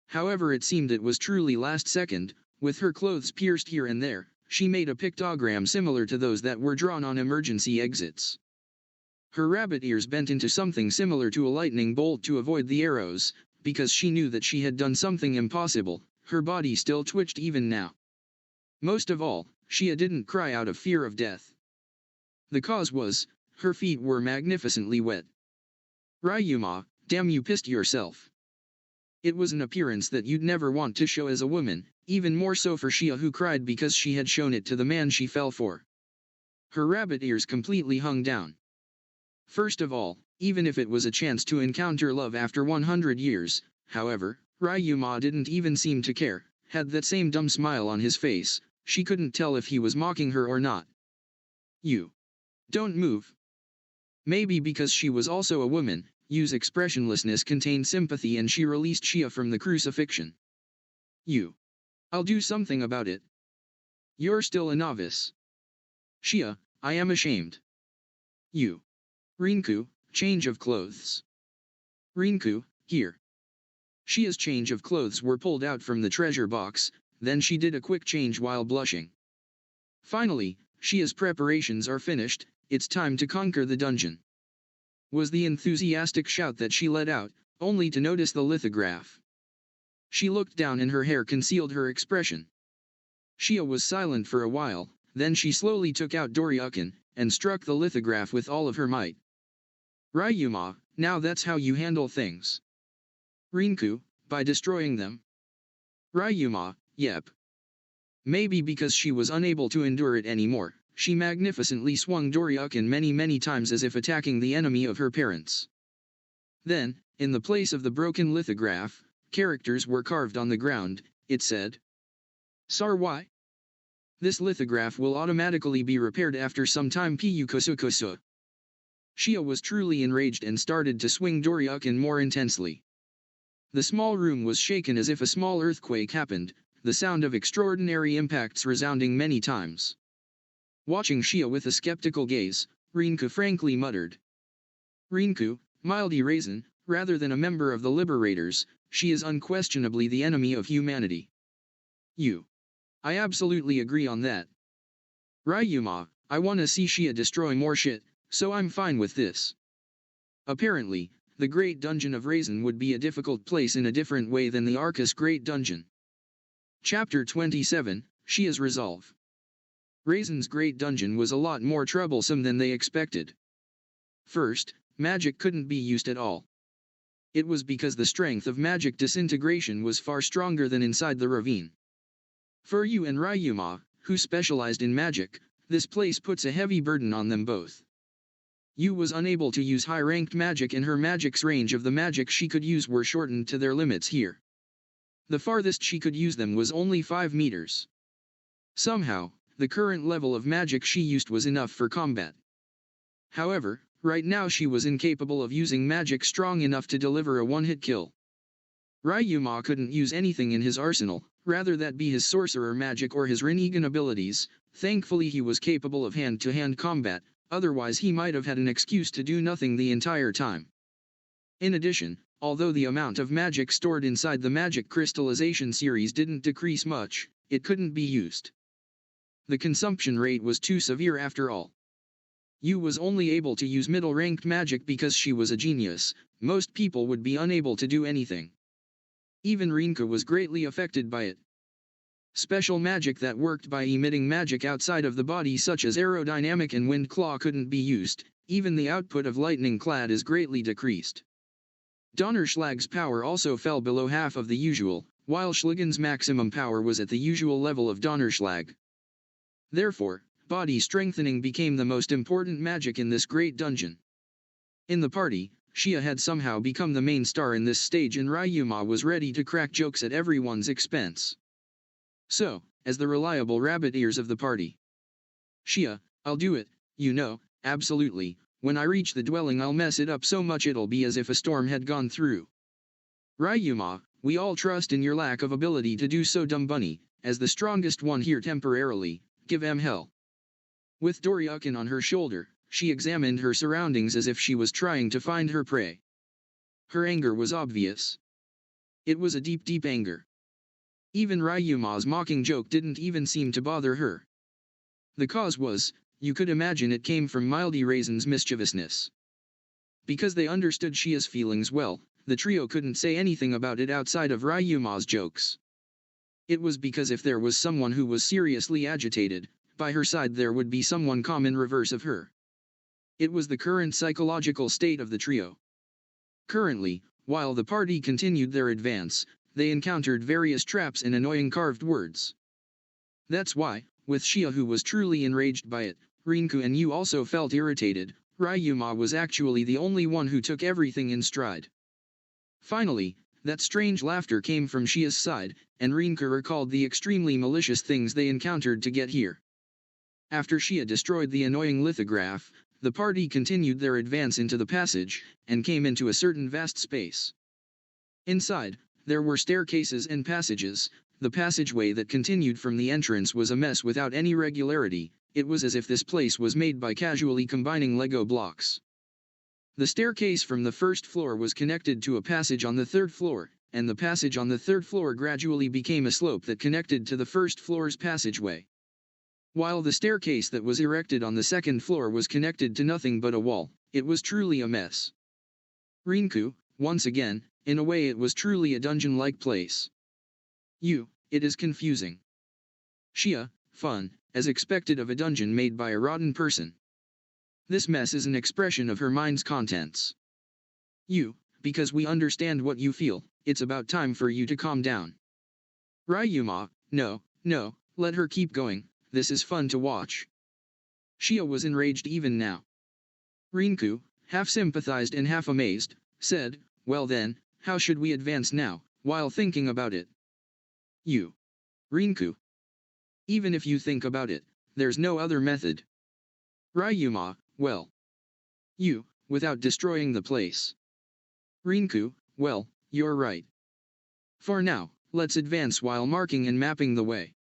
However, it seemed it was truly last second. With her clothes pierced here and there, she made a pictogram similar to those that were drawn on emergency exits. Her rabbit ears bent into something similar to a lightning bolt to avoid the arrows, because she knew that she had done something impossible. Her body still twitched even now. Most of all, Shia didn't cry out of fear of death. The cause was, her feet were magnificently wet. Ryuma, damn, you pissed yourself. It was an appearance that you'd never want to show as a woman, even more so for Shia, who cried because she had shown it to the man she fell for. Her rabbit ears completely hung down. First of all, even if it was a chance to encounter love after 100 years, however, Ryuma didn't even seem to care, had that same dumb smile on his face. She couldn't tell if he was mocking her or not. You don't move. Maybe because she was also a woman, Yu's expressionlessness contained sympathy and she released Shia from the crucifixion. I'll do something about it. You're still a novice. Shia, I am ashamed. Rinku, change of clothes. Rinku, here. Shia's change of clothes were pulled out from the treasure box, then she did a quick change while blushing. Finally, Shia's preparations are finished, it's time to conquer the dungeon. Was the enthusiastic shout that she let out, only to notice the lithograph. She looked down and her hair concealed her expression. Shia was silent for a while, then she slowly took out Doryukin, and struck the lithograph with all of her might. Ryuma, now that's how you handle things. Rinku, by destroying them. Ryuma, yep. Maybe because she was unable to endure it anymore, she magnificently swung Doryukin many times as if attacking the enemy of her parents. Then, in the place of the broken lithograph, characters were carved on the ground. It said, Sarwai. This lithograph will automatically be repaired after some time. Pukusukusu. Shia was truly enraged and started to swing Doryukin more intensely. The small room was shaken as if a small earthquake happened, the sound of extraordinary impacts resounding many times. Watching Shia with a skeptical gaze, Rinku frankly muttered. Rinku, Mildy Raisin, rather than a member of the Liberators, she is unquestionably the enemy of humanity. I absolutely agree on that. Ryuma, I wanna see Shia destroy more shit, so I'm fine with this. Apparently, the Great Dungeon of Raisin would be a difficult place in a different way than the Arcus Great Dungeon. Chapter 27, Shia's Resolve. Raisin's Great Dungeon was a lot more troublesome than they expected. First, magic couldn't be used at all. It was because the strength of magic disintegration was far stronger than inside the ravine. For Yu and Ryuma, who specialized in magic, this place puts a heavy burden on them both. Yu was unable to use high-ranked magic and her magic's range of the magic she could use were shortened to their limits here. The farthest she could use them was only 5 meters. Somehow, the current level of magic she used was enough for combat. However, right now she was incapable of using magic strong enough to deliver a one-hit kill. Ryuma couldn't use anything in his arsenal, rather that be his sorcerer magic or his Rinnegan abilities. Thankfully he was capable of hand-to-hand combat, otherwise he might have had an excuse to do nothing the entire time. In addition, although the amount of magic stored inside the magic crystallization series didn't decrease much, it couldn't be used. The consumption rate was too severe after all. Yu was only able to use middle-ranked magic because she was a genius. Most people would be unable to do anything. Even Rinku was greatly affected by it. Special magic that worked by emitting magic outside of the body such as aerodynamic and wind claw couldn't be used, even the output of lightning clad is greatly decreased. Donnerschlag's power also fell below half of the usual, while Schligen's maximum power was at the usual level of Donnerschlag. Therefore, body strengthening became the most important magic in this great dungeon. In the party, Shia had somehow become the main star in this stage and Ryuma was ready to crack jokes at everyone's expense. So, as the reliable rabbit ears of the party. Shia, I'll do it, absolutely, when I reach the dwelling I'll mess it up so much it'll be as if a storm had gone through. Ryuma, we all trust in your lack of ability to do so, dumb bunny, as the strongest one here temporarily, give em hell. With Doryukin on her shoulder, she examined her surroundings as if she was trying to find her prey. Her anger was obvious. It was a deep anger. Even Ryuma's mocking joke didn't even seem to bother her. The cause was, you could imagine it came from Mildy Raisin's mischievousness. Because they understood Shia's feelings well, the trio couldn't say anything about it outside of Ryuma's jokes. It was because if there was someone who was seriously agitated, by her side there would be someone calm in reverse of her. It was the current psychological state of the trio. Currently, while the party continued their advance, they encountered various traps and annoying carved words. That's why, with Shia who was truly enraged by it, Rinku and Yu also felt irritated. Ryuma was actually the only one who took everything in stride. Finally, that strange laughter came from Shia's side, and Rinku recalled the extremely malicious things they encountered to get here. After Shia destroyed the annoying lithograph, the party continued their advance into the passage, and came into a certain vast space. Inside, there were staircases and passages. The passageway that continued from the entrance was a mess without any regularity. It was as if this place was made by casually combining Lego blocks. The staircase from the first floor was connected to a passage on the third floor, and the passage on the third floor gradually became a slope that connected to the first floor's passageway. While the staircase that was erected on the second floor was connected to nothing but a wall, it was truly a mess. Rinku, once again, in a way it was truly a dungeon-like place. It is confusing. Shia, fun, as expected of a dungeon made by a rotten person. This mess is an expression of her mind's contents. Because we understand what you feel, it's about time for you to calm down. Ryuma, no, let her keep going, this is fun to watch. Shia was enraged even now. Rinku, half sympathized and half amazed, said, well then, how should we advance now, while thinking about it? Rinku. Even if you think about it, there's no other method. Ryuma, well. Without destroying the place. Rinku, well, you're right. For now, let's advance while marking and mapping the way.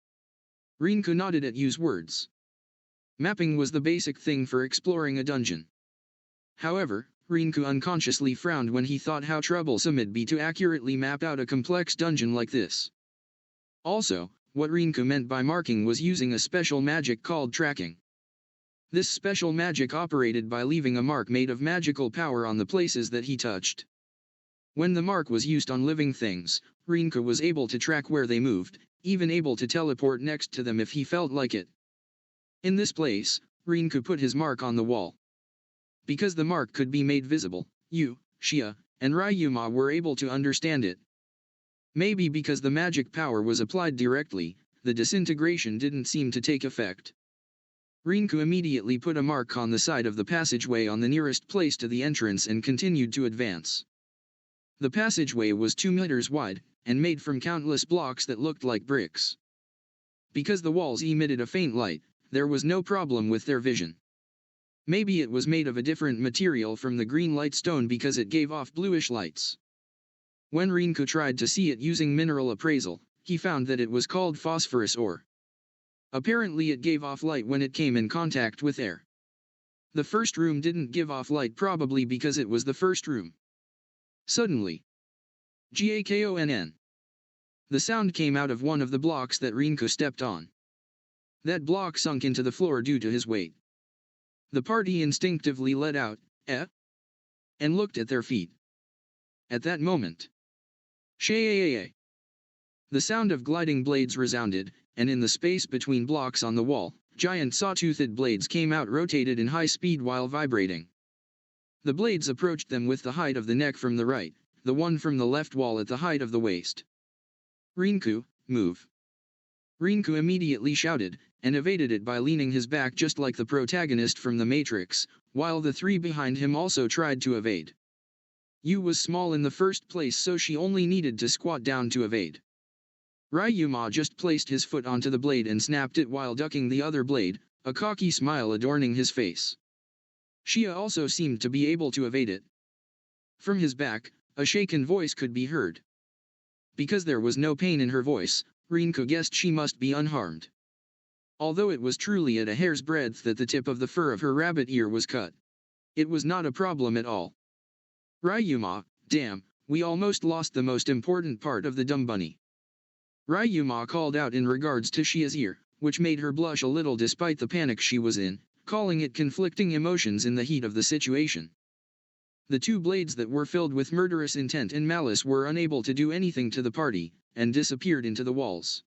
Rinku nodded at Yu's words. Mapping was the basic thing for exploring a dungeon. However, Rinku unconsciously frowned when he thought how troublesome it'd be to accurately map out a complex dungeon like this. Also, what Rinku meant by marking was using a special magic called tracking. This special magic operated by leaving a mark made of magical power on the places that he touched. When the mark was used on living things, Rinku was able to track where they moved, even able to teleport next to them if he felt like it. In this place, Rinku put his mark on the wall. Because the mark could be made visible, Shia, and Ryuma were able to understand it. Maybe because the magic power was applied directly, the disintegration didn't seem to take effect. Rinku immediately put a mark on the side of the passageway on the nearest place to the entrance and continued to advance. The passageway was 2 meters wide, and made from countless blocks that looked like bricks. Because the walls emitted a faint light, there was no problem with their vision. Maybe it was made of a different material from the green light stone because it gave off bluish lights. When Rinku tried to see it using mineral appraisal, he found that it was called phosphorus ore. Apparently it gave off light when it came in contact with air. The first room didn't give off light probably because it was the first room. Suddenly. GAKONN. The sound came out of one of the blocks that Rinku stepped on. That block sunk into the floor due to his weight. The party instinctively let out, and looked at their feet. At that moment. The sound of gliding blades resounded, and in the space between blocks on the wall, giant saw-toothed blades came out rotated in high speed while vibrating. The blades approached them with the height of the neck from the right, the one from the left wall at the height of the waist. Rinku, move. Rinku immediately shouted, and evaded it by leaning his back just like the protagonist from The Matrix, while the three behind him also tried to evade. Yu was small in the first place so she only needed to squat down to evade. Ryuma just placed his foot onto the blade and snapped it while ducking the other blade, a cocky smile adorning his face. Shia also seemed to be able to evade it. From his back, a shaken voice could be heard. Because there was no pain in her voice, Rinku guessed she must be unharmed. Although it was truly at a hair's breadth that the tip of the fur of her rabbit ear was cut. It was not a problem at all. Ryuma, damn, we almost lost the most important part of the dumb bunny. Ryuma called out in regards to Shia's ear, which made her blush a little despite the panic she was in, calling it conflicting emotions in the heat of the situation. The two blades that were filled with murderous intent and malice were unable to do anything to the party, and disappeared into the walls.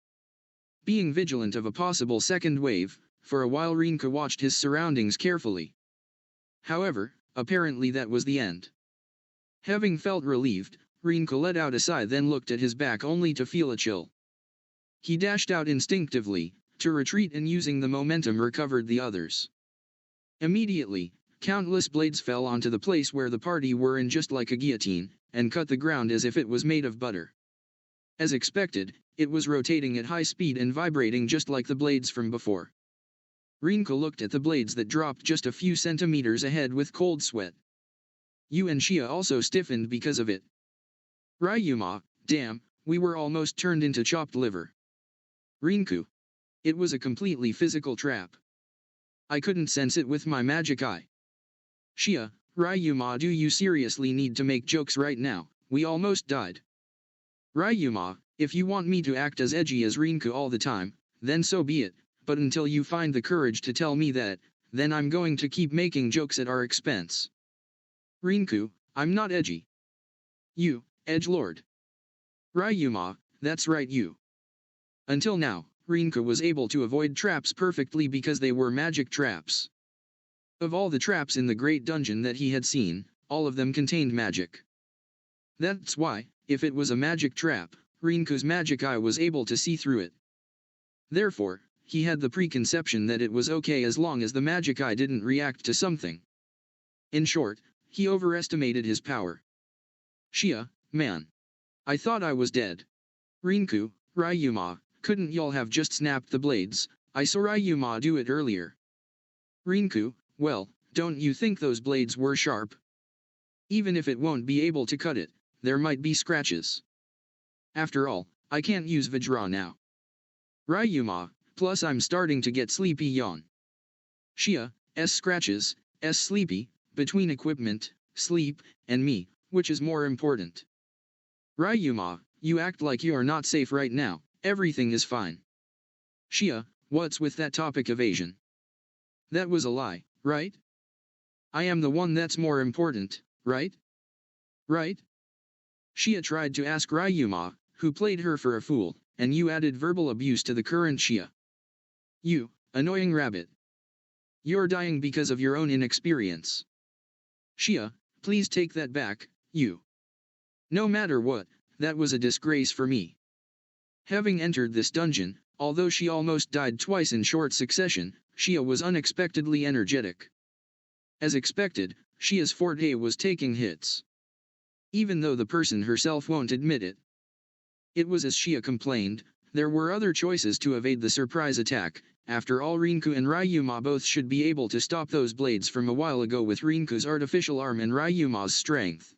Being vigilant of a possible second wave, for a while Rinka watched his surroundings carefully. However, apparently that was the end. Having felt relieved, Rinka let out a sigh, then looked at his back only to feel a chill. He dashed out instinctively, to retreat, and using the momentum recovered the others. Immediately, countless blades fell onto the place where the party were in, just like a guillotine, and cut the ground as if it was made of butter. As expected, it was rotating at high speed and vibrating just like the blades from before. Rinka looked at the blades that dropped just a few centimeters ahead with cold sweat. Yu and Xia also stiffened because of it. Ryuma, damn, we were almost turned into chopped liver. Rinku. It was a completely physical trap. I couldn't sense it with my magic eye. Xia, Ryuma, do you seriously need to make jokes right now? We almost died. Ryuma, if you want me to act as edgy as Rinku all the time, then so be it, but until you find the courage to tell me that, then I'm going to keep making jokes at our expense. Rinku, I'm not edgy. You, edgelord. Ryuma, that's right, you. Until now, Rinka was able to avoid traps perfectly because they were magic traps. Of all the traps in the great dungeon that he had seen, all of them contained magic. That's why, if it was a magic trap, Rinku's magic eye was able to see through it. Therefore, he had the preconception that it was okay as long as the magic eye didn't react to something. In short, he overestimated his power. Xia, man. I thought I was dead. Rinku, Ryuma, couldn't y'all have just snapped the blades? I saw Ryuma do it earlier. Rinku, well, don't you think those blades were sharp? Even if it won't be able to cut it, there might be scratches. After all, I can't use Vajra now. Ryuma, plus I'm starting to get sleepy, yawn. Xia, scratches, sleepy, between equipment, sleep, and me, which is more important? Ryuma, you act like you are not safe right now, everything is fine. Xia, what's with that topic evasion? That was a lie, right? I am the one that's more important, right? Right? Xia tried to ask Ryuma, who played her for a fool, and you added verbal abuse to the current Xia. You, annoying rabbit. You're dying because of your own inexperience. Xia, please take that back, you. No matter what, that was a disgrace for me. Having entered this dungeon, although she almost died twice in short succession, Xia was unexpectedly energetic. As expected, Xia's forte was taking hits. Even though the person herself won't admit it. It was as Xia complained, there were other choices to evade the surprise attack. After all, Rinku and Ryuma both should be able to stop those blades from a while ago with Rinku's artificial arm and Ryuma's strength.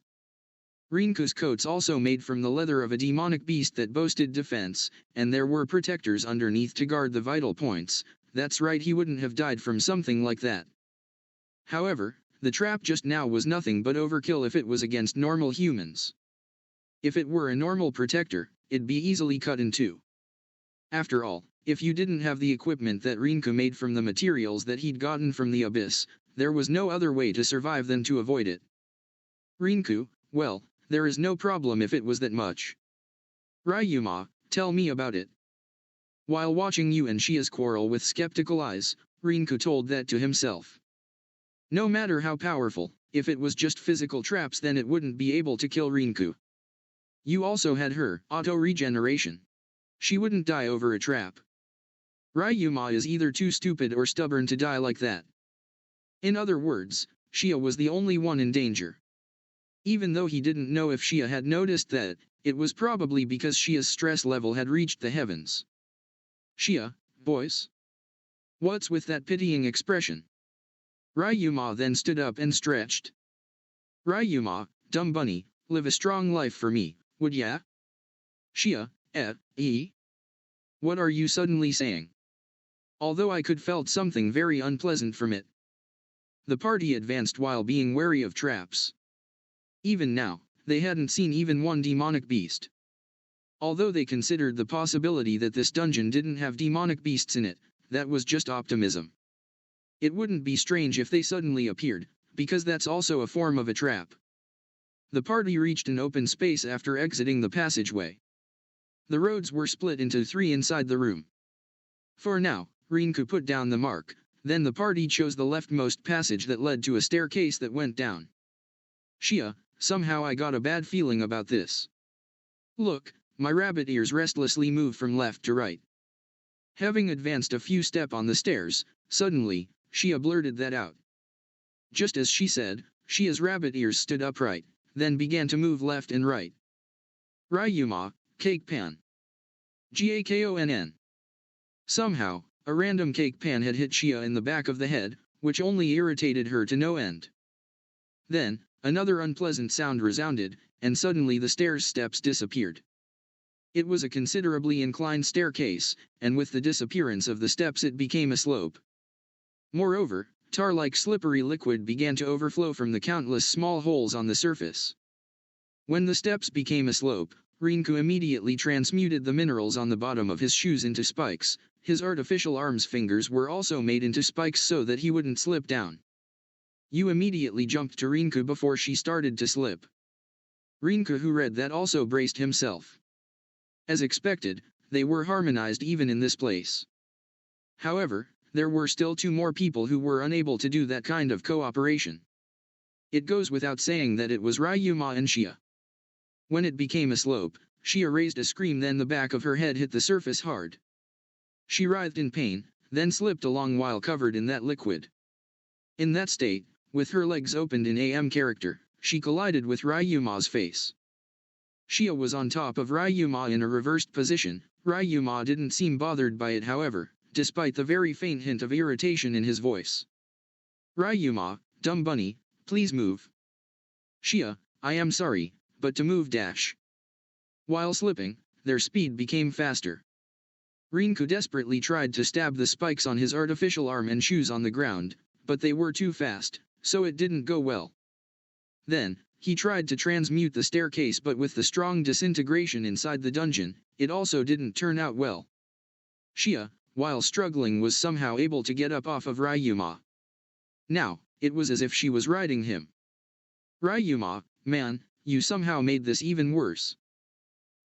Rinku's coat's also made from the leather of a demonic beast that boasted defense, and there were protectors underneath to guard the vital points. That's right, he wouldn't have died from something like that. However, the trap just now was nothing but overkill if it was against normal humans. If it were a normal protector, it'd be easily cut in two. After all, if you didn't have the equipment that Rinku made from the materials that he'd gotten from the abyss, there was no other way to survive than to avoid it. Rinku, well, there is no problem if it was that much. Ryuma, tell me about it. While watching you and Xia's quarrel with skeptical eyes, Rinku told that to himself. No matter how powerful, if it was just physical traps, then it wouldn't be able to kill Rinku. You also had her auto-regeneration. She wouldn't die over a trap. Ryuma is either too stupid or stubborn to die like that. In other words, Xia was the only one in danger. Even though he didn't know if Xia had noticed that, it was probably because Xia's stress level had reached the heavens. Xia, boys? What's with that pitying expression? Ryuma then stood up and stretched. Ryuma, dumb bunny, live a strong life for me, would ya? Xia, What are you suddenly saying? Although I could felt something very unpleasant from it. The party advanced while being wary of traps. Even now, they hadn't seen even one demonic beast. Although they considered the possibility that this dungeon didn't have demonic beasts in it, that was just optimism. It wouldn't be strange if they suddenly appeared, because that's also a form of a trap. The party reached an open space after exiting the passageway. The roads were split into 3 inside the room. For now, Rinku put down the mark, then the party chose the leftmost passage that led to a staircase that went down. Shia, somehow I got a bad feeling about this. Look, my rabbit ears restlessly moved from left to right. Having advanced a few steps on the stairs, suddenly, Shia blurted that out. Just as she said, Shia's rabbit ears stood upright, then began to move left and right. Ryuma, cake pan. Gakonn. Somehow, a random cake pan had hit Shia in the back of the head, which only irritated her to no end. Then, another unpleasant sound resounded, and suddenly the stairs steps disappeared. It was a considerably inclined staircase, and with the disappearance of the steps it became a slope. Moreover, tar-like slippery liquid began to overflow from the countless small holes on the surface. When the steps became a slope, Rinku immediately transmuted the minerals on the bottom of his shoes into spikes. His artificial arms' fingers were also made into spikes so that he wouldn't slip down. You immediately jumped to Rinku before she started to slip. Rinku, who read that, also braced himself. As expected, they were harmonized even in this place. However, there were still 2 more people who were unable to do that kind of cooperation. It goes without saying that it was Ryuma and Shia. When it became a slope, Shia raised a scream, then the back of her head hit the surface hard. She writhed in pain, then slipped along while covered in that liquid. In that state, with her legs opened in AM character, she collided with Ryuma's face. Shia was on top of Ryuma in a reversed position. Ryuma didn't seem bothered by it, however, despite the very faint hint of irritation in his voice. Ryuma, dumb bunny, please move. Shia, I am sorry, but to move dash. While slipping, their speed became faster. Rinku desperately tried to stab the spikes on his artificial arm and shoes on the ground, but they were too fast, so it didn't go well. Then, he tried to transmute the staircase, but with the strong disintegration inside the dungeon, it also didn't turn out well. Shia, while struggling, was somehow able to get up off of Ryuma. Now, it was as if she was riding him. Ryuma, man, you somehow made this even worse.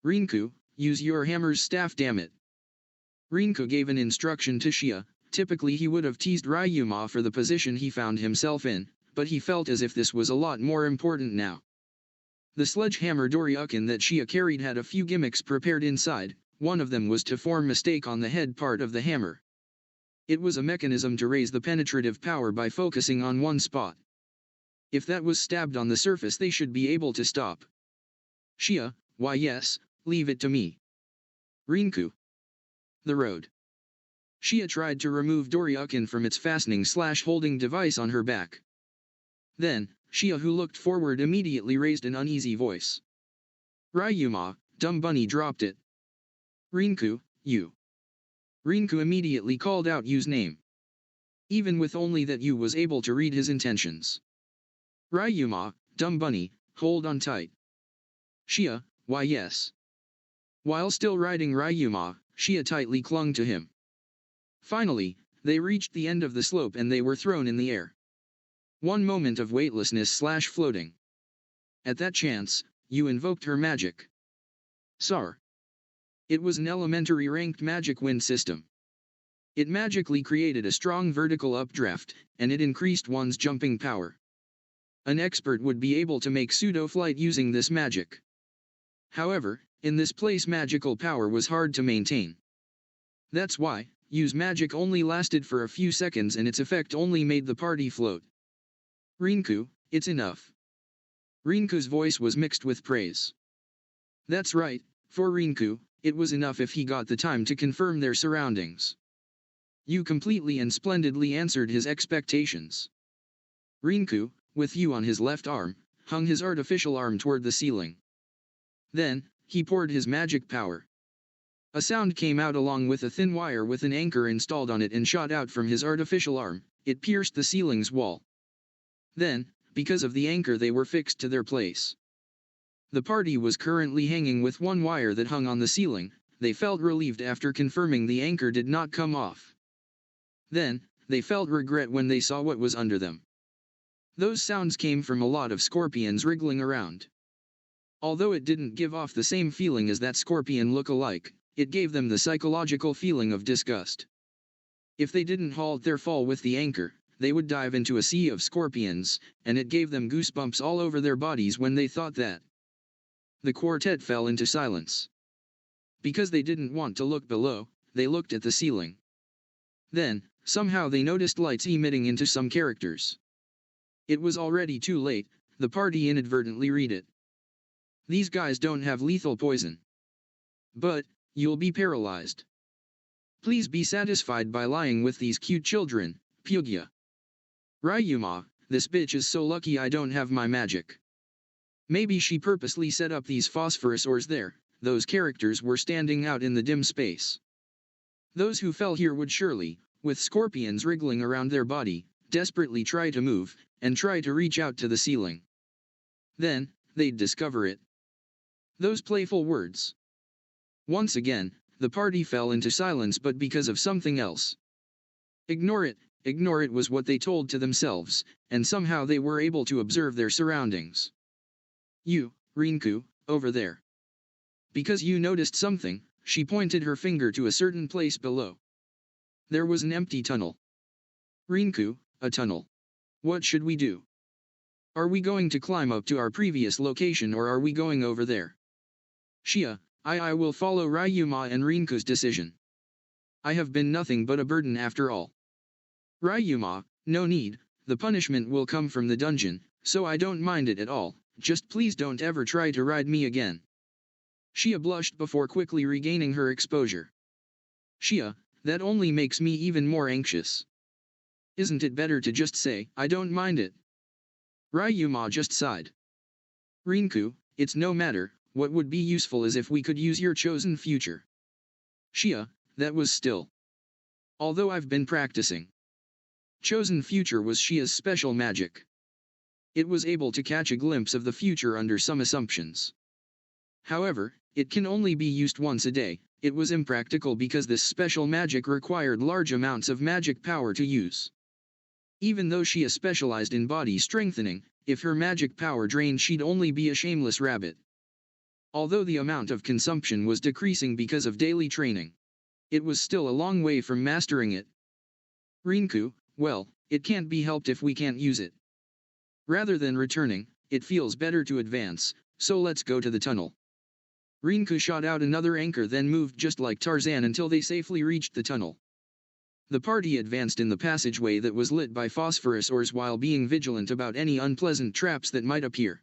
Rinku, use your hammer's staff, damn it. Rinku gave an instruction to Shia. Typically he would have teased Ryuma for the position he found himself in, but he felt as if this was a lot more important now. The sledgehammer Doryukin that Shia carried had a few gimmicks prepared inside. One of them was to form mistake on the head part of the hammer. It was a mechanism to raise the penetrative power by focusing on one spot. If that was stabbed on the surface, they should be able to stop. Shia, why yes, leave it to me. Rinku. The road. Shia tried to remove Doryukin from its fastening/holding device on her back. Then, Shia, who looked forward, immediately raised an uneasy voice. Ryuma, dumb bunny, dropped it. Rinku, you. Rinku immediately called out Yu's name. Even with only that, Yu was able to read his intentions. Ryuma, dumb bunny, hold on tight. Shia, why yes. While still riding Ryuma, Shia tightly clung to him. Finally, they reached the end of the slope and they were thrown in the air. One moment of weightlessness/floating. At that chance, Yu invoked her magic. Sar. It was an elementary ranked magic wind system. It magically created a strong vertical updraft, and it increased one's jumping power. An expert would be able to make pseudo-flight using this magic. However, in this place magical power was hard to maintain. That's why, Yu's magic only lasted for a few seconds and its effect only made the party float. Rinku, it's enough. Rinku's voice was mixed with praise. That's right, for Rinku, it was enough if he got the time to confirm their surroundings. Yu completely and splendidly answered his expectations. Rinku, with Yu on his left arm, hung his artificial arm toward the ceiling. Then, he poured his magic power. A sound came out along with a thin wire with an anchor installed on it and shot out from his artificial arm. It pierced the ceiling's wall. Then, because of the anchor, they were fixed to their place. The party was currently hanging with one wire that hung on the ceiling. They felt relieved after confirming the anchor did not come off. Then, they felt regret when they saw what was under them. Those sounds came from a lot of scorpions wriggling around. Although it didn't give off the same feeling as that scorpion look-alike, it gave them the psychological feeling of disgust. If they didn't halt their fall with the anchor, they would dive into a sea of scorpions, and it gave them goosebumps all over their bodies when they thought that. The quartet fell into silence. Because they didn't want to look below, they looked at the ceiling. Then, somehow they noticed lights emitting into some characters. It was already too late, the party inadvertently read it. These guys don't have lethal poison. But, you'll be paralyzed. Please be satisfied by lying with these cute children, Pyugya. Ryuma, this bitch is so lucky I don't have my magic. Maybe she purposely set up these phosphorus ores there, those characters were standing out in the dim space. Those who fell here would surely, with scorpions wriggling around their body, desperately try to move, and try to reach out to the ceiling. Then, they'd discover it. Those playful words. Once again, the party fell into silence but because of something else. Ignore it was what they told to themselves, and somehow they were able to observe their surroundings. You, Rinku, over there. Because you noticed something, she pointed her finger to a certain place below. There was an empty tunnel. Rinku, a tunnel. What should we do? Are we going to climb up to our previous location or are we going over there? Shia, I will follow Ryuma and Rinku's decision. I have been nothing but a burden after all. Ryuma, no need, the punishment will come from the dungeon, so I don't mind it at all, just please don't ever try to ride me again. Shia blushed before quickly regaining her exposure. Shia, that only makes me even more anxious. Isn't it better to just say, I don't mind it? Ryuma just sighed. Rinku, it's no matter, what would be useful is if we could use your chosen future. Shia, that was still. Although I've been practicing. Chosen future was Shia's special magic. It was able to catch a glimpse of the future under some assumptions. However, it can only be used once a day. It was impractical because this special magic required large amounts of magic power to use. Even though Shia specialized in body strengthening, if her magic power drained she'd only be a shameless rabbit. Although the amount of consumption was decreasing because of daily training, it was still a long way from mastering it. Rinku, well, it can't be helped if we can't use it. Rather than returning, it feels better to advance, so let's go to the tunnel. Rinku shot out another anchor then moved just like Tarzan until they safely reached the tunnel. The party advanced in the passageway that was lit by phosphorus ores while being vigilant about any unpleasant traps that might appear.